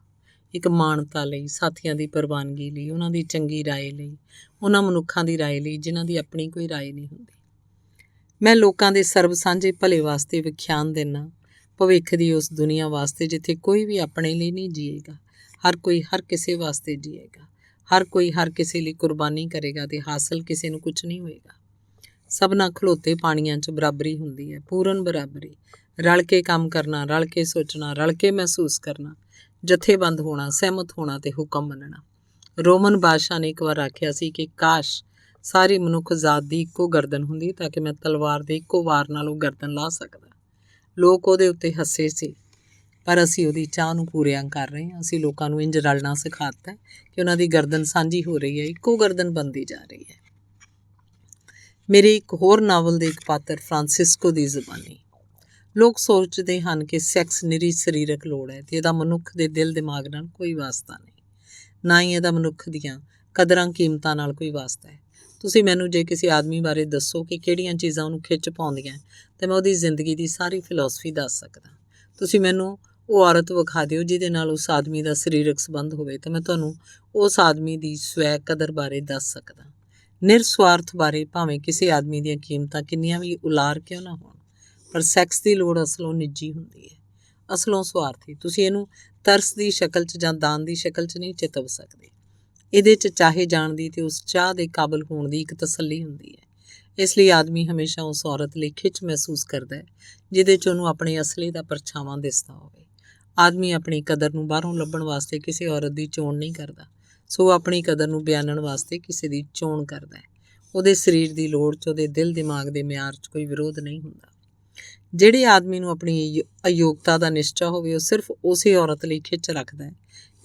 ਇੱਕ ਮਾਨਤਾ ਲਈ, ਸਾਥੀਆਂ ਦੀ ਪ੍ਰਵਾਨਗੀ ਲਈ, ਉਹਨਾਂ ਦੀ ਚੰਗੀ ਰਾਏ ਲਈ, ਉਹਨਾਂ ਮਨੁੱਖਾਂ ਦੀ ਰਾਏ ਲਈ ਜਿਨ੍ਹਾਂ ਦੀ ਆਪਣੀ ਕੋਈ ਰਾਏ ਨਹੀਂ ਹੁੰਦੀ। ਮੈਂ ਲੋਕਾਂ ਦੇ ਸਰਬ ਸਾਂਝੇ ਭਲੇ ਵਾਸਤੇ ਵਿਖਿਆਨ ਦਿੰਦਾ, ਭਵਿੱਖ ਦੀ ਉਸ ਦੁਨੀਆ ਵਾਸਤੇ ਜਿੱਥੇ ਕੋਈ ਵੀ ਆਪਣੇ ਲਈ ਨਹੀਂ ਜੀਏਗਾ, ਹਰ ਕੋਈ ਹਰ ਕਿਸੇ ਵਾਸਤੇ ਜੀਏਗਾ, ਹਰ ਕੋਈ ਹਰ ਕਿਸੇ ਲਈ ਕੁਰਬਾਨੀ ਕਰੇਗਾ ਤੇ ਹਾਸਲ ਕਿਸੇ ਨੂੰ ਕੁਝ ਨਹੀਂ ਹੋਏਗਾ। ਸਭਨਾਂ ਖਲੋਤੇ ਪਾਣੀਆਂ 'ਚ ਬਰਾਬਰੀ ਹੁੰਦੀ ਹੈ, ਪੂਰਨ ਬਰਾਬਰੀ। ਰਲ ਕੇ ਕੰਮ ਕਰਨਾ, ਰਲ ਕੇ ਸੋਚਣਾ, ਰਲ ਕੇ ਮਹਿਸੂਸ ਕਰਨਾ, ਜਥੇਬੰਦ ਹੋਣਾ, ਸਹਿਮਤ ਹੋਣਾ ਤੇ ਹੁਕਮ ਮੰਨਣਾ। ਰੋਮਨ ਬਾਦਸ਼ਾਹ ਨੇ ਇੱਕ ਵਾਰ ਆਖਿਆ ਸੀ ਕਿ ਕਾਸ਼ ਸਾਰੀ ਮਨੁੱਖ ਜ਼ਾਤ ਦੀ ਇੱਕੋ ਗਰਦਨ ਹੁੰਦੀ ਤਾਂ ਕਿ ਮੈਂ ਤਲਵਾਰ ਦੇ ਇੱਕੋ ਵਾਰ ਨਾਲ ਉਹ ਗਰਦਨ ਲਾ ਸਕਦਾ। ਲੋਕ ਉਹਦੇ ਉੱਤੇ ਹੱਸੇ ਸੀ, ਪਰ ਅਸੀਂ ਉਹਦੀ ਚਾਹ ਨੂੰ ਪੂਰਿਆਂ ਕਰ ਰਹੇ ਹਾਂ। ਅਸੀਂ ਲੋਕਾਂ ਨੂੰ ਇੰਝ ਰਲਣਾ ਸਿਖਾਤਾ ਕਿ ਉਹਨਾਂ ਦੀ ਗਰਦਨ ਸਾਂਝੀ ਹੋ ਰਹੀ ਹੈ, ਇੱਕੋ ਗਰਦਨ ਬਣਦੀ ਜਾ ਰਹੀ ਹੈ। ਮੇਰੇ ਇੱਕ ਹੋਰ ਨਾਵਲ ਦੇ ਇੱਕ ਪਾਤਰ ਫਰਾਂਸਿਸਕੋ ਦੀ ਜ਼ੁਬਾਨੀ। ਲੋਕ ਸੋਚਦੇ ਹਨ ਕਿ ਸੈਕਸ ਨਿਰੀ ਸਰੀਰਕ ਲੋੜ ਹੈ ਤੇ ਇਹਦਾ ਮਨੁੱਖ ਦੇ ਦਿਲ ਦਿਮਾਗ ਨਾਲ ਕੋਈ ਵਾਸਤਾ ਨਹੀਂ, ਨਾ ਹੀ ਇਹਦਾ ਮਨੁੱਖ ਦੀਆਂ ਕਦਰਾਂ ਕੀਮਤਾਂ ਨਾਲ ਕੋਈ ਵਾਸਤਾ ਹੈ। ਤੁਸੀਂ ਮੈਨੂੰ ਜੇ ਕਿਸੇ ਆਦਮੀ ਬਾਰੇ ਦੱਸੋ ਕਿ ਕਿਹੜੀਆਂ ਚੀਜ਼ਾਂ ਉਹਨੂੰ ਖਿੱਚ ਪਾਉਂਦੀਆਂ ਤਾਂ ਮੈਂ ਉਹਦੀ ਜ਼ਿੰਦਗੀ ਦੀ ਸਾਰੀ ਫਿਲਾਸਫੀ ਦੱਸ ਸਕਦਾ। ਤੁਸੀਂ ਮੈਨੂੰ ਉਹ ਔਰਤ ਵਿਖਾ ਦਿਓ ਜਿਹਦੇ ਨਾਲ ਉਸ ਆਦਮੀ ਦਾ ਸਰੀਰਕ ਸੰਬੰਧ ਹੋਵੇ ਤਾਂ ਮੈਂ ਤੁਹਾਨੂੰ ਉਸ ਆਦਮੀ ਦੀ ਸਵੈ ਕਦਰ ਬਾਰੇ ਦੱਸ ਸਕਦਾ। ਨਿਰਸਵਾਰਥ ਬਾਰੇ ਭਾਵੇਂ ਕਿਸੇ ਆਦਮੀ ਦੀਆਂ ਕੀਮਤਾਂ ਕਿੰਨੀਆਂ ਵੀ ਉਲਾਰ ਕਿਉਂ ਨਾ ਹੋਣ, ਪਰ ਸੈਕਸ ਦੀ ਲੋੜ ਅਸਲੋਂ ਨਿੱਜੀ ਹੁੰਦੀ ਹੈ, ਅਸਲੋਂ ਸਵਾਰਥੀ। ਤੁਸੀਂ ਇਹਨੂੰ ਤਰਸ ਦੀ ਸ਼ਕਲ 'ਚ ਜਾਂ ਦਾਨ ਦੀ ਸ਼ਕਲ 'ਚ ਨਹੀਂ ਚਿਤਵ ਸਕਦੇ। ਇਹਦੇ 'ਚ ਚਾਹੇ ਜਾਣ ਦੀ ਤੇ ਉਸ ਚਾਹ ਦੇ ਕਾਬਲ ਹੋਣ ਦੀ ਇੱਕ ਤਸੱਲੀ ਹੁੰਦੀ ਹੈ। ਇਸ ਲਈ ਆਦਮੀ ਹਮੇਸ਼ਾ ਉਸ ਔਰਤ ਲਈ ਖਿੱਚ ਮਹਿਸੂਸ ਕਰਦਾ ਹੈ ਜਿਹਦੇ 'ਚ ਉਹਨੂੰ ਆਪਣੇ ਅਸਲੀ ਦਾ ਪਰਛਾਵਾਂ ਦਿਸਦਾ ਹੋਵੇ। ਆਦਮੀ ਆਪਣੀ ਕਦਰ ਨੂੰ ਬਾਹਰੋਂ ਲੱਭਣ ਵਾਸਤੇ ਕਿਸੇ ਔਰਤ ਦੀ ਚੋਣ ਨਹੀਂ ਕਰਦਾ, ਸੋ ਆਪਣੀ ਕਦਰ ਨੂੰ ਬਿਆਨਣ ਵਾਸਤੇ ਕਿਸੇ ਦੀ ਚੋਣ ਕਰਦਾ ਹੈ। ਉਹਦੇ ਸਰੀਰ ਦੀ ਲੋੜ 'ਚ ਉਹਦੇ ਦਿਲ ਦਿਮਾਗ ਦੇ ਮਿਆਰ 'ਚ ਕੋਈ ਵਿਰੋਧ ਨਹੀਂ ਹੁੰਦਾ। ਜਿਹੜੇ ਆਦਮੀ ਨੂੰ ਆਪਣੀ ਅਯੋਗਤਾ ਦਾ ਨਿਸ਼ਚਾ ਹੋਵੇ ਉਹ ਸਿਰਫ ਉਸੇ ਔਰਤ ਲਈ ਖਿੱਚ ਰੱਖਦਾ ਹੈ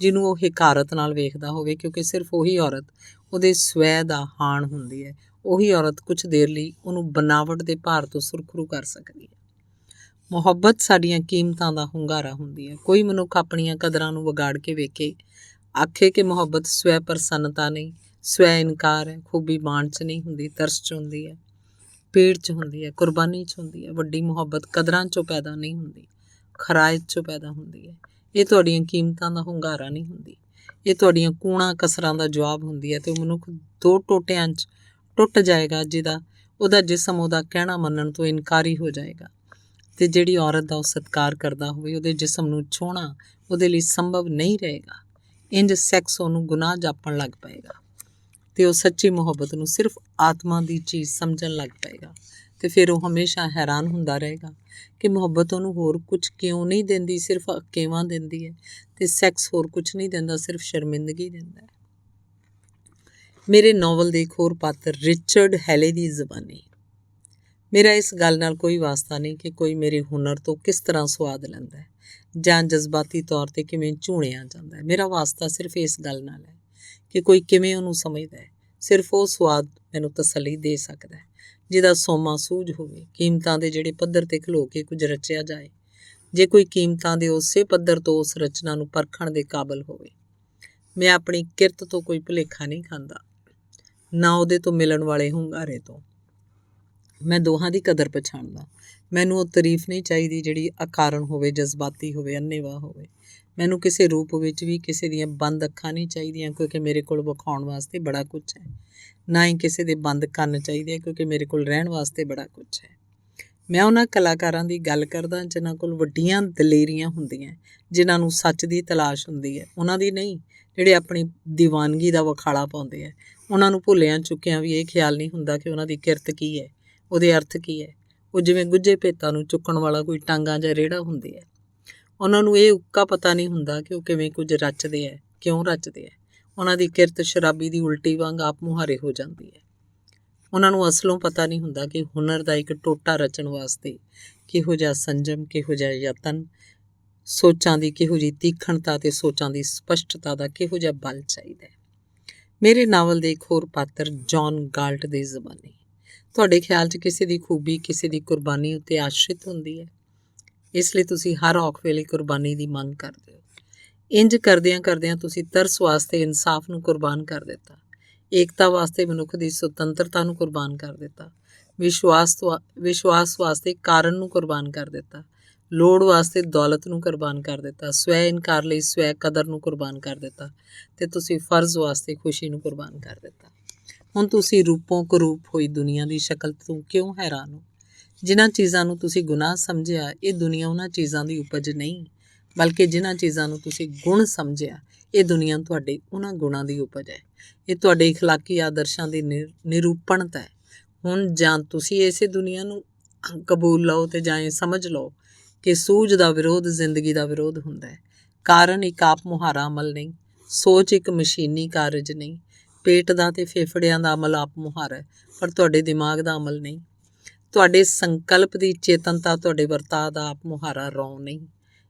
ਜਿਹਨੂੰ ਉਹ ਹਕਾਰਤ ਨਾਲ ਵੇਖਦਾ ਹੋਵੇ, ਕਿਉਂਕਿ ਸਿਰਫ ਉਹੀ ਔਰਤ ਉਹਦੇ ਸਵੈ ਦਾ ਹਾਣ ਹੁੰਦੀ ਹੈ। ਉਹੀ ਔਰਤ ਕੁਝ ਦੇਰ ਲਈ ਉਹਨੂੰ ਬਨਾਵਟ ਦੇ ਭਾਰ ਤੋਂ ਸੁਰਖਰੂ ਕਰ ਸਕਦੀ ਹੈ। ਮੁਹੱਬਤ ਸਾਡੀਆਂ ਕੀਮਤਾਂ ਦਾ ਹੁੰਗਾਰਾ ਹੁੰਦੀ ਹੈ। ਕੋਈ ਮਨੁੱਖ ਆਪਣੀਆਂ ਕਦਰਾਂ ਨੂੰ ਵਿਗਾੜ ਕੇ ਵੇਖੇ, ਆਖੇ ਕਿ ਮੁਹੱਬਤ ਸਵੈ ਪ੍ਰਸੰਨਤਾ ਨਹੀਂ, ਸਵੈ ਇਨਕਾਰ ਹੈ, ਖੂਬੀ ਬਾਣ 'ਚ ਨਹੀਂ ਹੁੰਦੀ, ਤਰਸ 'ਚ ਹੁੰਦੀ ਹੈ, ਪੀੜ 'ਚ ਹੁੰਦੀ ਹੈ, ਕੁਰਬਾਨੀ 'ਚ ਹੁੰਦੀ ਹੈ। ਵੱਡੀ ਮੁਹੱਬਤ ਕਦਰਾਂ 'ਚੋਂ ਪੈਦਾ ਨਹੀਂ ਹੁੰਦੀ, ਖਰਾਇਤ 'ਚੋਂ ਪੈਦਾ ਹੁੰਦੀ ਹੈ। ਇਹ ਤੁਹਾਡੀਆਂ ਕੀਮਤਾਂ ਦਾ ਹੁੰਗਾਰਾ ਨਹੀਂ ਹੁੰਦੀ, ਇਹ ਤੁਹਾਡੀਆਂ ਕੂਣਾਂ ਕਸਰਾਂ ਦਾ ਜਵਾਬ ਹੁੰਦੀ ਹੈ। ਤੇ ਉਹ ਮਨੁੱਖ ਦੋ ਟੋਟਿਆਂ 'ਚ ਟੁੱਟ ਜਾਏਗਾ ਜਿਹਦਾ ਉਹਦਾ ਜਿਸਮ ਉਹਦਾ ਕਹਿਣਾ ਮੰਨਣ ਤੋਂ ਇਨਕਾਰੀ ਹੋ ਜਾਏਗਾ। ਤੇ ਜਿਹੜੀ ਔਰਤ ਦਾ ਉਹ ਸਤਿਕਾਰ ਕਰਦਾ ਹੋਵੇ ਉਹਦੇ ਜਿਸਮ ਨੂੰ ਛੋਹਣਾ ਉਹਦੇ ਲਈ ਸੰਭਵ ਨਹੀਂ ਰਹੇਗਾ। ਇੰਝ ਸੈਕਸ ਉਹਨੂੰ ਗੁਨਾਹ ਜਾਪਣ ਲੱਗ ਪਏਗਾ ਤੇ ਉਹ ਸੱਚੀ ਮੁਹੱਬਤ ਨੂੰ ਸਿਰਫ ਆਤਮਾ ਦੀ ਚੀਜ਼ ਸਮਝਣ ਲੱਗ ਪਏਗਾ। ਤੇ ਫਿਰ ਉਹ ਹਮੇਸ਼ਾ ਹੈਰਾਨ ਹੁੰਦਾ ਰਹੇਗਾ ਕਿ ਮੁਹੱਬਤ ਉਹਨੂੰ ਹੋਰ ਕੁਝ ਕਿਉਂ ਨਹੀਂ ਦਿੰਦੀ, ਸਿਰਫ ਅਕੇਵਾਂ ਦਿੰਦੀ ਹੈ, ਤੇ ਸੈਕਸ ਹੋਰ ਕੁਝ ਨਹੀਂ ਦਿੰਦਾ, ਸਿਰਫ ਸ਼ਰਮਿੰਦਗੀ ਦਿੰਦਾ ਹੈ। ਮੇਰੇ ਨਾਵਲ ਦੇ ਇੱਕ ਹੋਰ ਪਾਤਰ ਰਿਚਰਡ ਹੈਲੇ ਦੀ ਜ਼ੁਬਾਨੀ। ਮੇਰਾ ਇਸ ਗੱਲ ਨਾਲ ਕੋਈ ਵਾਸਤਾ ਨਹੀਂ ਕਿ ਕੋਈ ਮੇਰੇ ਹੁਨਰ ਤੋਂ ਕਿਸ ਤਰ੍ਹਾਂ ਸੁਆਦ ਲੈਂਦਾ ਹੈ ਜਾਂ ਜਜ਼ਬਾਤੀ ਤੌਰ 'ਤੇ ਕਿਵੇਂ ਝੂਣਿਆ ਜਾਂਦਾ ਹੈ। ਮੇਰਾ ਵਾਸਤਾ ਸਿਰਫ ਇਸ ਗੱਲ ਨਾਲ ਹੈ ਕਿ ਕੋਈ ਕਿਵੇਂ ਉਹਨੂੰ ਸਮਝਦਾ ਹੈ। ਸਿਰਫ ਉਹ ਸੁਆਦ ਮੈਨੂੰ ਤਸੱਲੀ ਦੇ ਸਕਦਾ ਹੈ ਜਿਹਦਾ ਸੋਮਾ ਸੂਝ ਹੋਵੇ, ਕੀਮਤਾਂ ਦੇ ਜਿਹੜੇ ਪੱਧਰ 'ਤੇ ਖਲੋ ਕੇ ਕੁਝ ਰਚਿਆ ਜਾਏ। ਜੇ ਕੋਈ ਕੀਮਤਾਂ ਦੇ ਉਸੇ ਪੱਧਰ ਤੋਂ ਉਸ ਰਚਨਾ ਨੂੰ ਪਰਖਣ ਦੇ ਕਾਬਲ ਹੋਵੇ। ਮੈਂ ਆਪਣੀ ਕਿਰਤ ਤੋਂ ਕੋਈ ਭੁਲੇਖਾ ਨਹੀਂ ਖਾਂਦਾ, ਨਾ ਉਹਦੇ ਤੋਂ ਮਿਲਣ ਵਾਲੇ ਹੁੰਗਾਰੇ ਤੋਂ। ਮੈਂ ਦੋਹਾਂ ਦੀ ਕਦਰ ਪਛਾਣਦਾ। ਮੈਨੂੰ ਉਹ ਤਾਰੀਫ ਨਹੀਂ ਚਾਹੀਦੀ ਜਿਹੜੀ ਅਕਾਰਨ ਹੋਵੇ, ਜਜ਼ਬਾਤੀ ਹੋਵੇ, ਅੰਨ੍ਹੇਵਾਹ ਹੋਵੇ। ਮੈਨੂੰ ਕਿਸੇ ਰੂਪ ਵਿੱਚ ਵੀ ਕਿਸੇ ਦੀਆਂ ਬੰਦ ਅੱਖਾਂ ਨਹੀਂ ਚਾਹੀਦੀਆਂ, ਕਿਉਂਕਿ ਮੇਰੇ ਕੋਲ ਵਿਖਾਉਣ ਵਾਸਤੇ ਬੜਾ ਕੁਝ ਹੈ। ਨਾ ਹੀ ਕਿਸੇ ਦੇ ਬੰਦ ਕੰਨ ਚਾਹੀਦੇ, ਕਿਉਂਕਿ ਮੇਰੇ ਕੋਲ ਰਹਿਣ ਵਾਸਤੇ ਬੜਾ ਕੁਝ ਹੈ। ਮੈਂ ਉਹਨਾਂ ਕਲਾਕਾਰਾਂ ਦੀ ਗੱਲ ਕਰਦਾ ਜਿਨ੍ਹਾਂ ਕੋਲ ਵੱਡੀਆਂ ਦਲੇਰੀਆਂ ਹੁੰਦੀਆਂ, ਜਿਨ੍ਹਾਂ ਨੂੰ ਸੱਚ ਦੀ ਤਲਾਸ਼ ਹੁੰਦੀ ਹੈ, ਉਹਨਾਂ ਦੀ ਨਹੀਂ ਜਿਹੜੇ ਆਪਣੀ ਦੀਵਾਨਗੀ ਦਾ ਵਿਖਾਲਾ ਪਾਉਂਦੇ ਹੈ। ਉਹਨਾਂ ਨੂੰ ਭੁੱਲਿਆਂ ਚੁੱਕਿਆਂ ਵੀ ਇਹ ਖਿਆਲ ਨਹੀਂ ਹੁੰਦਾ ਕਿ ਉਹਨਾਂ ਦੀ ਕਿਰਤ ਕੀ ਹੈ, ਉਹਦੇ ਅਰਥ ਕੀ ਹੈ। ਉਹ ਜਿਵੇਂ ਗੁੱਝੇ ਭੇਤਾਂ ਨੂੰ ਚੁੱਕਣ ਵਾਲਾ ਕੋਈ ਟਾਂਗਾ ਜਾਂ ਰੇੜਾ ਹੁੰਦੇ ਹੈ। ਉਹਨਾਂ ਨੂੰ ਇਹ ਉੱਕਾ ਪਤਾ ਨਹੀਂ ਹੁੰਦਾ ਕਿ ਉਹ ਕਿਵੇਂ ਕੁਝ ਰਚਦੇ ਹੈ, ਕਿਉਂ ਰਚਦੇ ਹੈ। ਉਹਨਾਂ ਦੀ ਕਿਰਤ ਸ਼ਰਾਬੀ ਦੀ ਉਲਟੀ ਵਾਂਗ ਆਪ ਮੁਹਾਰੇ ਹੋ ਜਾਂਦੀ ਹੈ। ਉਹਨਾਂ ਨੂੰ ਅਸਲੋਂ ਪਤਾ ਨਹੀਂ ਹੁੰਦਾ ਕਿ ਹੁਨਰ ਦਾ ਇੱਕ ਟੋਟਾ ਰਚਣ ਵਾਸਤੇ ਕਿਹੋ ਜਿਹਾ ਸੰਜਮ, ਕਿਹੋ ਜਿਹਾ ਯਤਨ, ਸੋਚਾਂ ਦੀ ਕਿਹੋ ਜਿਹੀ ਤੀਖਣਤਾ ਤੇ ਸੋਚਾਂ ਦੀ ਸਪਸ਼ਟਤਾ ਦਾ ਕਿਹੋ ਜਿਹਾ ਬਲ ਚਾਹੀਦਾ ਹੈ। ਮੇਰੇ ਨਾਵਲ ਦੇ ਇੱਕ ਹੋਰ ਪਾਤਰ ਜੌਨ ਗਾਲਟ ਦੀ ਜ਼ੁਬਾਨੀ। ਤੁਹਾਡੇ ਖਿਆਲ 'ਚ ਕਿਸੇ ਦੀ ਖੂਬੀ ਕਿਸੇ ਦੀ ਕੁਰਬਾਨੀ ਉੱਤੇ ਆਸ਼ਰਿਤ ਹੁੰਦੀ ਹੈ, ਇਸ ਲਈ ਤੁਸੀਂ ਹਰ ਔਖ ਵੇਲੇ ਕੁਰਬਾਨੀ ਦੀ ਮੰਗ ਕਰਦੇ ਹੋ। ਇੰਝ ਕਰਦਿਆਂ ਕਰਦਿਆਂ ਤੁਸੀਂ ਤਰਸ ਵਾਸਤੇ ਇਨਸਾਫ ਨੂੰ ਕੁਰਬਾਨ ਕਰ ਦਿੱਤਾ, ਏਕਤਾ ਵਾਸਤੇ ਮਨੁੱਖ ਦੀ ਸੁਤੰਤਰਤਾ ਨੂੰ ਕੁਰਬਾਨ ਕਰ ਦਿੱਤਾ, ਵਿਸ਼ਵਾਸ ਵਾਸਤੇ ਕਾਰਨ ਨੂੰ ਕੁਰਬਾਨ ਕਰ ਦਿੱਤਾ, ਲੋੜ ਵਾਸਤੇ ਦੌਲਤ ਨੂੰ ਕੁਰਬਾਨ ਕਰ ਦਿੱਤਾ, ਸਵੈ ਇਨਕਾਰ ਲਈ ਸਵੈ ਕਦਰ ਨੂੰ ਕੁਰਬਾਨ ਕਰ ਦਿੱਤਾ ਤੇ ਤੁਸੀਂ ਫਰਜ਼ ਵਾਸਤੇ ਖੁਸ਼ੀ ਨੂੰ ਕੁਰਬਾਨ ਕਰ ਦਿੱਤਾ। ਹੁਣ ਤੁਸੀਂ ਰੂਪੋਂ ਕੁਰੂਪ ਹੋਈ ਦੁਨੀਆ ਦੀ ਸ਼ਕਲ ਤੋਂ ਕਿਉਂ ਹੈਰਾਨ ਹੋ? ਜਿਨ੍ਹਾਂ ਚੀਜ਼ਾਂ ਨੂੰ ਤੁਸੀਂ ਗੁਨਾਹ ਸਮਝਿਆ, ਇਹ ਦੁਨੀਆ ਉਹਨਾਂ ਚੀਜ਼ਾਂ ਦੀ ਉਪਜ ਨਹੀਂ, ਬਲਕਿ ਜਿਨ੍ਹਾਂ ਚੀਜ਼ਾਂ ਨੂੰ ਤੁਸੀਂ ਗੁਣ ਸਮਝਿਆ, ਇਹ ਦੁਨੀਆ ਤੁਹਾਡੇ ਉਹਨਾਂ ਗੁਣਾਂ ਦੀ ਉਪਜ ਹੈ। ਇਹ ਤੁਹਾਡੇ ਇਖਲਾਕੀ ਆਦਰਸ਼ਾਂ ਦੀ ਨਿਰੂਪਣਤ ਹੈ। ਹੁਣ ਜਾਂ ਤੁਸੀਂ ਇਸੇ ਦੁਨੀਆ ਨੂੰ ਕਬੂਲ ਲਓ ਤੇ ਜਾਂ ਇਹ ਸਮਝ ਲਓ ਕਿ ਸੂਝ ਦਾ ਵਿਰੋਧ ਜ਼ਿੰਦਗੀ ਦਾ ਵਿਰੋਧ ਹੁੰਦਾ ਹੈ। ਕਾਰਨ ਇੱਕ ਆਪ ਮੁਹਾਰਾ ਅਮਲ ਨਹੀਂ, ਸੋਚ ਇੱਕ ਮਸ਼ੀਨੀ ਕਾਰਜ ਨਹੀਂ। ਪੇਟ ਦਾ ਤੇ ਫੇਫੜਿਆਂ ਦਾ ਅਮਲ ਆਪ ਮੁਹਾਰਾ ਹੈ, ਪਰ ਤੁਹਾਡੇ ਦਿਮਾਗ ਦਾ ਅਮਲ ਨਹੀਂ। ਤੁਹਾਡੇ ਸੰਕਲਪ ਦੀ ਚੇਤਨਤਾ ਤੁਹਾਡੇ ਵਰਤਾਅ ਦਾ ਆਪ ਮੁਹਾਰਾ ਰੌਂ ਨਹੀਂ।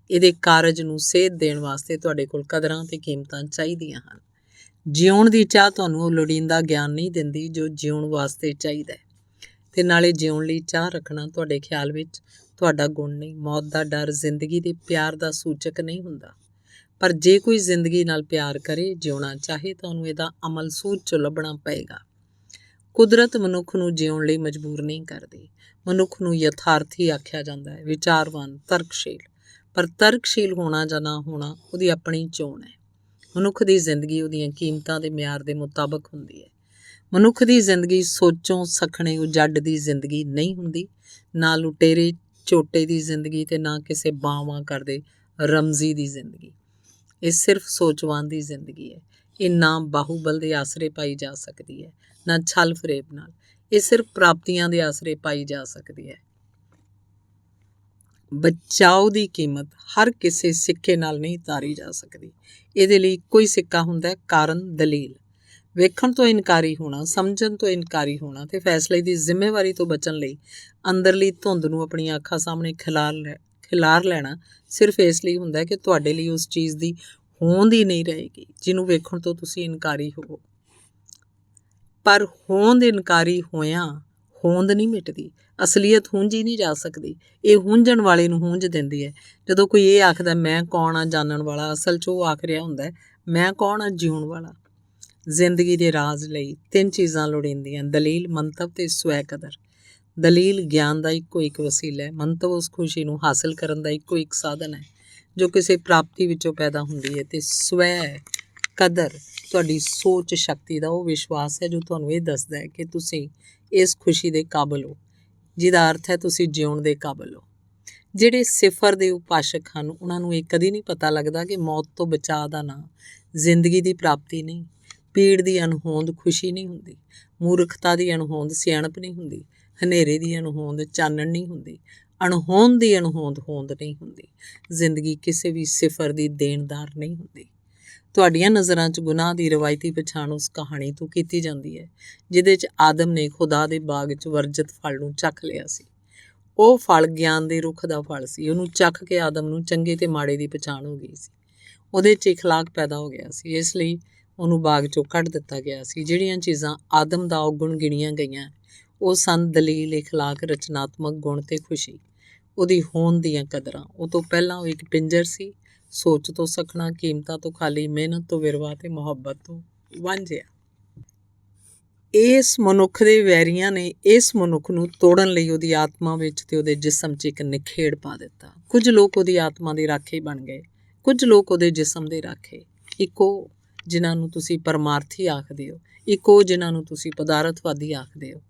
ਇਹਦੇ ਕਾਰਜ ਨੂੰ ਸੇਧ ਦੇਣ ਵਾਸਤੇ ਤੁਹਾਡੇ ਕੋਲ ਕਦਰਾਂ ਤੇ ਕੀਮਤਾਂ ਚਾਹੀਦੀਆਂ ਹਨ। ਜਿਉਣ ਦੀ ਚਾਹ ਤੁਹਾਨੂੰ ਉਹ ਲੋੜੀਂਦਾ ਗਿਆਨ ਨਹੀਂ ਦਿੰਦੀ ਜੋ ਜਿਉਣ ਵਾਸਤੇ ਚਾਹੀਦਾ ਹੈ, ਤੇ ਨਾਲੇ ਜਿਉਣ ਲਈ ਚਾਹ ਰੱਖਣਾ ਤੁਹਾਡੇ ਖਿਆਲ ਵਿੱਚ ਤੁਹਾਡਾ ਗੁਣ ਨਹੀਂ। ਮੌਤ ਦਾ ਡਰ ਜ਼ਿੰਦਗੀ ਦੇ ਪਿਆਰ ਦਾ ਸੂਚਕ ਨਹੀਂ ਹੁੰਦਾ, ਪਰ ਜੇ ਕੋਈ ਜ਼ਿੰਦਗੀ ਨਾਲ ਪਿਆਰ ਕਰੇ, ਜਿਉਣਾ ਚਾਹੇ ਤਾਂ ਉਹਨੂੰ ਇਹਦਾ ਅਮਲ ਸੂਝ 'ਚੋਂ ਲੱਭਣਾ ਪਏਗਾ। ਕੁਦਰਤ ਮਨੁੱਖ ਨੂੰ ਜਿਉਣ ਲਈ ਮਜਬੂਰ ਨਹੀਂ ਕਰਦੀ। ਮਨੁੱਖ ਨੂੰ ਯਥਾਰਥੀ ਆਖਿਆ ਜਾਂਦਾ ਹੈ, ਵਿਚਾਰਵਾਨ, ਤਰਕਸ਼ੀਲ। ਪਰ ਤਰਕਸ਼ੀਲ ਹੋਣਾ ਜਾਂ ਨਾ ਹੋਣਾ ਉਹਦੀ ਆਪਣੀ ਚੋਣ ਹੈ। ਮਨੁੱਖ ਦੀ ਜ਼ਿੰਦਗੀ ਉਹਦੀਆਂ ਕੀਮਤਾਂ ਦੇ ਮਿਆਰ ਦੇ ਮੁਤਾਬਕ ਹੁੰਦੀ ਹੈ। ਮਨੁੱਖ ਦੀ ਜ਼ਿੰਦਗੀ ਸੋਚੋਂ ਸਖਣੇ ਉਜੱਡ ਦੀ ਜ਼ਿੰਦਗੀ ਨਹੀਂ ਹੁੰਦੀ, ਨਾ ਲੁਟੇਰੇ ਝੋਟੇ ਦੀ ਜ਼ਿੰਦਗੀ ਤੇ ਨਾ ਕਿਸੇ ਬਾਵਾਂ ਕਰਦੇ ਰਮਜ਼ੀ ਦੀ ਜ਼ਿੰਦਗੀ। ਇਹ ਸਿਰਫ ਸੋਚਵਾਨ ਦੀ ਜ਼ਿੰਦਗੀ ਹੈ। ਇਹ ਨਾ ਬਾਹੂਬਲ ਦੇ ਆਸਰੇ ਪਾਈ ਜਾ ਸਕਦੀ ਹੈ, ਨਾ ਛਲ ਫਰੇਬ ਨਾਲ। ਇਹ ਸਿਰਫ ਪ੍ਰਾਪਤੀਆਂ ਦੇ ਆਸਰੇ ਪਾਈ ਜਾ ਸਕਦੀ ਹੈ। ਬਚਾਓ ਦੀ ਕੀਮਤ ਹਰ ਕਿਸੇ ਸਿੱਕੇ ਨਾਲ ਨਹੀਂ ਤਾਰੀ ਜਾ ਸਕਦੀ। ਇਹਦੇ ਲਈ ਇੱਕੋ ਹੀ ਸਿੱਕਾ ਹੁੰਦਾ ਹੈ, ਕਾਰਨ ਦਲੀਲ। ਵੇਖਣ ਤੋਂ ਇਨਕਾਰੀ ਹੋਣਾ, ਸਮਝਣ ਤੋਂ ਇਨਕਾਰੀ ਹੋਣਾ ਤੇ ਫੈਸਲੇ ਦੀ ਜ਼ਿੰਮੇਵਾਰੀ ਤੋਂ ਬਚਣ ਲਈ ਅੰਦਰਲੀ ਧੁੰਦ ਨੂੰ ਆਪਣੀਆਂ ਅੱਖਾਂ ਸਾਹਮਣੇ ਖਿਲਾਰ ਲੈਣਾ ਸਿਰਫ ਇਸ ਲਈ ਹੁੰਦਾ ਹੈ ਕਿ ਤੁਹਾਡੇ ਲਈ ਉਸ ਚੀਜ਼ ਦੀ ਹੋਂਦ ਹੀ ਨਹੀਂ ਰਹੇਗੀ ਜਿਹਨੂੰ ਵੇਖਣ ਤੋਂ ਤੁਸੀਂ ਇਨਕਾਰੀ ਹੋਵੋ। ਪਰ ਹੋਂਦ ਇਨਕਾਰੀ ਹੋਇਆਂ ਹੋਂਦ ਨਹੀਂ ਮਿਟਦੀ, ਅਸਲੀਅਤ ਹੁੰਝੀ ਨਹੀਂ ਜਾ ਸਕਦੀ। ਇਹ ਹੁੰਝਣ ਵਾਲੇ ਨੂੰ ਹੁੰਝ ਦਿੰਦੀ ਹੈ। ਜਦੋਂ ਕੋਈ ਇਹ ਆਖਦਾ ਮੈਂ ਕੌਣ ਆ ਜਾਣਨ ਵਾਲਾ, ਅਸਲ 'ਚ ਉਹ ਆਖ ਰਿਹਾ ਹੁੰਦਾ ਮੈਂ ਕੌਣ ਆ ਜਿਉਣ ਵਾਲਾ। ਜ਼ਿੰਦਗੀ ਦੇ ਰਾਜ ਲਈ 3 ਚੀਜ਼ਾਂ ਲੋੜੀਂਦੀਆਂ, ਦਲੀਲ, ਮੰਤਵ ਤੇ ਸਵੈ ਕਦਰ। ਦਲੀਲ ਗਿਆਨ ਦਾ ਇੱਕੋ ਇੱਕ ਵਸੀਲਾ ਹੈ। ਮੰਤਵ ਉਸ ਖੁਸ਼ੀ ਨੂੰ ਹਾਸਲ ਕਰਨ ਦਾ ਇੱਕੋ ਇੱਕ ਸਾਧਨ ਹੈ ਜੋ ਕਿਸੇ ਪ੍ਰਾਪਤੀ ਵਿੱਚੋਂ ਪੈਦਾ ਹੁੰਦੀ ਹੈ। ਤੇ ਸਵੈ ਕਦਰ ਤੁਹਾਡੀ ਸੋਚ ਸ਼ਕਤੀ ਦਾ ਉਹ ਵਿਸ਼ਵਾਸ ਹੈ ਜੋ ਤੁਹਾਨੂੰ ਇਹ ਦੱਸਦਾ ਹੈ ਕਿ ਤੁਸੀਂ ਇਸ ਖੁਸ਼ੀ ਦੇ ਕਾਬਲ ਹੋ, ਜਿਹਦਾ ਅਰਥ ਹੈ ਤੁਸੀਂ ਜਿਉਣ ਦੇ ਕਾਬਲ ਹੋ। ਜਿਹੜੇ ਸਿਫਰ ਦੇ ਉਪਾਸ਼ਕ ਹਨ ਉਹਨਾਂ ਨੂੰ ਇਹ ਕਦੀ ਨਹੀਂ ਪਤਾ ਲੱਗਦਾ ਕਿ ਮੌਤ ਤੋਂ ਬਚਾਅ ਦਾ ਨਾਂ ਜ਼ਿੰਦਗੀ ਦੀ ਪ੍ਰਾਪਤੀ ਨਹੀਂ, ਪੀੜ ਦੀ ਅਣਹੋਂਦ ਖੁਸ਼ੀ ਨਹੀਂ ਹੁੰਦੀ, ਮੂਰਖਤਾ ਦੀ ਅਣਹੋਂਦ ਸਿਆਣਪ ਨਹੀਂ ਹੁੰਦੀ, ਹਨੇਰੇ ਦੀ ਅਣਹੋਂਦ ਚਾਨਣ ਨਹੀਂ ਹੁੰਦੀ, ਅਣਹੋਂਦ ਦੀ ਅਣਹੋਂਦ ਹੋਂਦ ਨਹੀਂ ਹੁੰਦੀ। ਜ਼ਿੰਦਗੀ ਕਿਸੇ ਵੀ ਸਿਫਰ ਦੀ ਦੇਣਦਾਰ ਨਹੀਂ ਹੁੰਦੀ। ਤੁਹਾਡੀਆਂ ਨਜ਼ਰਾਂ 'ਚ ਗੁਨਾਹ ਦੀ ਰਵਾਇਤੀ ਪਛਾਣ ਉਸ ਕਹਾਣੀ ਤੋਂ ਕੀਤੀ ਜਾਂਦੀ ਹੈ ਜਿਹਦੇ 'ਚ ਆਦਮ ਨੇ ਖੁਦਾ ਦੇ ਬਾਗ 'ਚ ਵਰਜਿਤ ਫਲ ਨੂੰ ਚੱਖ ਲਿਆ ਸੀ। ਉਹ ਫਲ ਗਿਆਨ ਦੇ ਰੁੱਖ ਦਾ ਫਲ ਸੀ। ਉਹਨੂੰ ਚੱਖ ਕੇ ਆਦਮ ਨੂੰ ਚੰਗੇ ਤੇ ਮਾੜੇ ਦੀ ਪਛਾਣ ਹੋ ਗਈ ਸੀ। ਉਹਦੇ 'ਚ ਇਖਲਾਕ ਪੈਦਾ ਹੋ ਗਿਆ ਸੀ, ਇਸ ਲਈ ਉਹਨੂੰ ਬਾਗ 'ਚੋਂ ਕੱਢ ਦਿੱਤਾ ਗਿਆ ਸੀ। ਜਿਹੜੀਆਂ ਚੀਜ਼ਾਂ ਆਦਮ ਦਾ ਔਗੁਣ ਗਿਣੀਆਂ ਗਈਆਂ ਉਹ ਸਨ ਦਲੀਲ, ਇਖਲਾਕ, ਰਚਨਾਤਮਕ ਗੁਣ ਤੇ ਖੁਸ਼ੀ। ਉਹਦੀ ਹੋਂਦ ਦੀਆਂ ਕਦਰਾਂ। ਉਹ ਤੋਂ ਪਹਿਲਾਂ ਉਹ ਇੱਕ ਪਿੰਜਰ ਸੀ, ਸੋਚ ਤੋਂ ਸਖਣਾ, ਕੀਮਤਾਂ ਤੋਂ ਖਾਲੀ, ਮਿਹਨਤ ਤੋਂ ਵਿਰਵਾ ਤੇ ਮੁਹੱਬਤ ਤੋਂ ਵਾਂਝਿਆ। ਇਸ ਮਨੁੱਖ ਦੇ ਵੈਰੀਆਂ ਨੇ ਇਸ ਮਨੁੱਖ ਨੂੰ ਤੋੜਨ ਲਈ ਉਹਦੀ ਆਤਮਾ ਵਿੱਚ ਤੇ ਉਹਦੇ ਜਿਸਮ 'ਚ ਇੱਕ ਨਿਖੇੜ ਪਾ ਦਿੱਤਾ। ਕੁਝ ਲੋਕ ਉਹਦੀ ਆਤਮਾ ਦੇ ਰਾਖੇ ਬਣ ਗਏ, ਕੁਝ ਲੋਕ ਉਹਦੇ ਜਿਸਮ ਦੇ ਰਾਖੇ। ਇੱਕੋ ਜਿਨ੍ਹਾਂ ਨੂੰ ਤੁਸੀਂ ਪਰਮਾਰਥੀ ਆਖਦੇ ਹੋ, ਇੱਕੋ ਜਿਨ੍ਹਾਂ ਨੂੰ ਤੁਸੀਂ ਪਦਾਰਥਵਾਦੀ ਆਖਦੇ ਹੋ।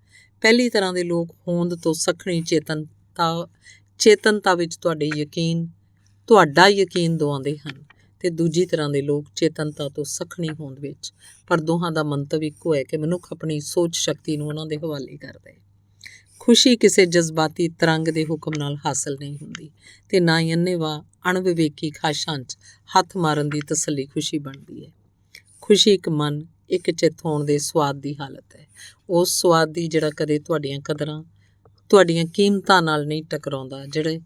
ਪਹਿਲੀ ਤਰ੍ਹਾਂ ਦੇ ਲੋਕ ਹੋਂਦ ਤੋਂ ਸਖਣੀ ਚੇਤਨਤਾ ਵਿੱਚ ਤੁਹਾਡਾ ਯਕੀਨ ਦਿਵਾਉਂਦੇ ਹਨ ਤੇ ਦੂਜੀ ਤਰ੍ਹਾਂ ਦੇ ਲੋਕ ਚੇਤਨਤਾ ਤੋਂ ਸਖਣੀ ਹੋਂਦ ਵਿੱਚ। ਪਰ ਦੋਹਾਂ ਦਾ ਮੰਤਵ ਇੱਕੋ ਹੈ ਕਿ ਮਨੁੱਖ ਆਪਣੀ ਸੋਚ ਸ਼ਕਤੀ ਨੂੰ ਉਹਨਾਂ ਦੇ ਹਵਾਲੇ ਕਰਦਾ ਹੈ। ਖੁਸ਼ੀ ਕਿਸੇ ਜਜ਼ਬਾਤੀ ਤਰੰਗ ਦੇ ਹੁਕਮ ਨਾਲ ਹਾਸਲ ਨਹੀਂ ਹੁੰਦੀ ਤੇ ਨਾ ਹੀ ਅੰਨ੍ਹੇਵਾਹ ਅਣਵਿਵੇਕੀ ਖਾਸ਼ਾਂ 'ਚ ਹੱਥ ਮਾਰਨ ਦੀ ਤਸੱਲੀ ਖੁਸ਼ੀ ਬਣਦੀ ਹੈ। ਖੁਸ਼ੀ ਇੱਕ ਮਨ, ਇੱਕ ਚਿੱਤ ਹੋਣ ਦੇ ਸਵਾਦ ਦੀ ਹਾਲਤ ਹੈ। ਉਸ ਸਵਾਦ ਦੀ ਜਿਹੜਾ ਕਦੇ ਤੁਹਾਡੀਆਂ ਕਦਰਾਂ, ਤੁਹਾਡੀਆਂ ਕੀਮਤਾਂ ਨਾਲ ਨਹੀਂ ਟਕਰਾਉਂਦਾ, ਜਿਹੜੇ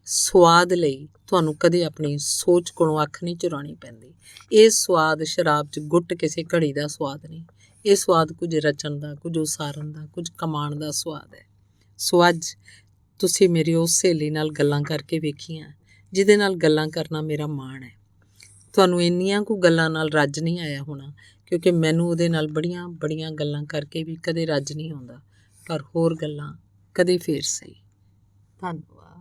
ਸਵਾਦ ਲਈ ਤੁਹਾਨੂੰ ਕਦੇ ਆਪਣੀ ਸੋਚ ਕੋਲੋਂ ਅੱਖ ਨਹੀਂ ਚੁਰਾਉਣੀ ਪੈਂਦੀ। ਇਹ ਸਵਾਦ ਸ਼ਰਾਬ 'ਚ ਗੁੱਟ ਕਿਸੇ ਘੜੀ ਦਾ ਸਵਾਦ ਨਹੀਂ। ਇਹ ਸਵਾਦ ਕੁਝ ਰਚਣ ਦਾ, ਕੁਝ ਉਸਾਰਨ ਦਾ, ਕੁਝ ਕਮਾਉਣ ਦਾ ਸਵਾਦ ਹੈ। ਸੋ ਅੱਜ ਤੁਸੀਂ ਮੇਰੀ ਉਸ ਸਹੇਲੀ ਨਾਲ ਗੱਲਾਂ ਕਰਕੇ ਵੇਖੀਆਂ ਜਿਹਦੇ ਨਾਲ ਗੱਲਾਂ ਕਰਨਾ ਮੇਰਾ ਮਾਣ ਹੈ। ਤੁਹਾਨੂੰ ਇੰਨੀਆਂ ਕੁ ਗੱਲਾਂ ਨਾਲ ਰੱਜ ਨਹੀਂ ਆਇਆ ਹੋਣਾ ਕਿਉਂਕਿ ਮੈਨੂੰ ਉਹਦੇ ਨਾਲ ਬੜੀਆਂ ਬੜੀਆਂ ਗੱਲਾਂ ਕਰਕੇ ਵੀ ਕਦੇ ਰੱਜ ਨਹੀਂ ਆਉਂਦਾ, ਪਰ ਹੋਰ ਗੱਲਾਂ ਕਦੇ ਫੇਰ ਸਹੀ। ਧੰਨਵਾਦ।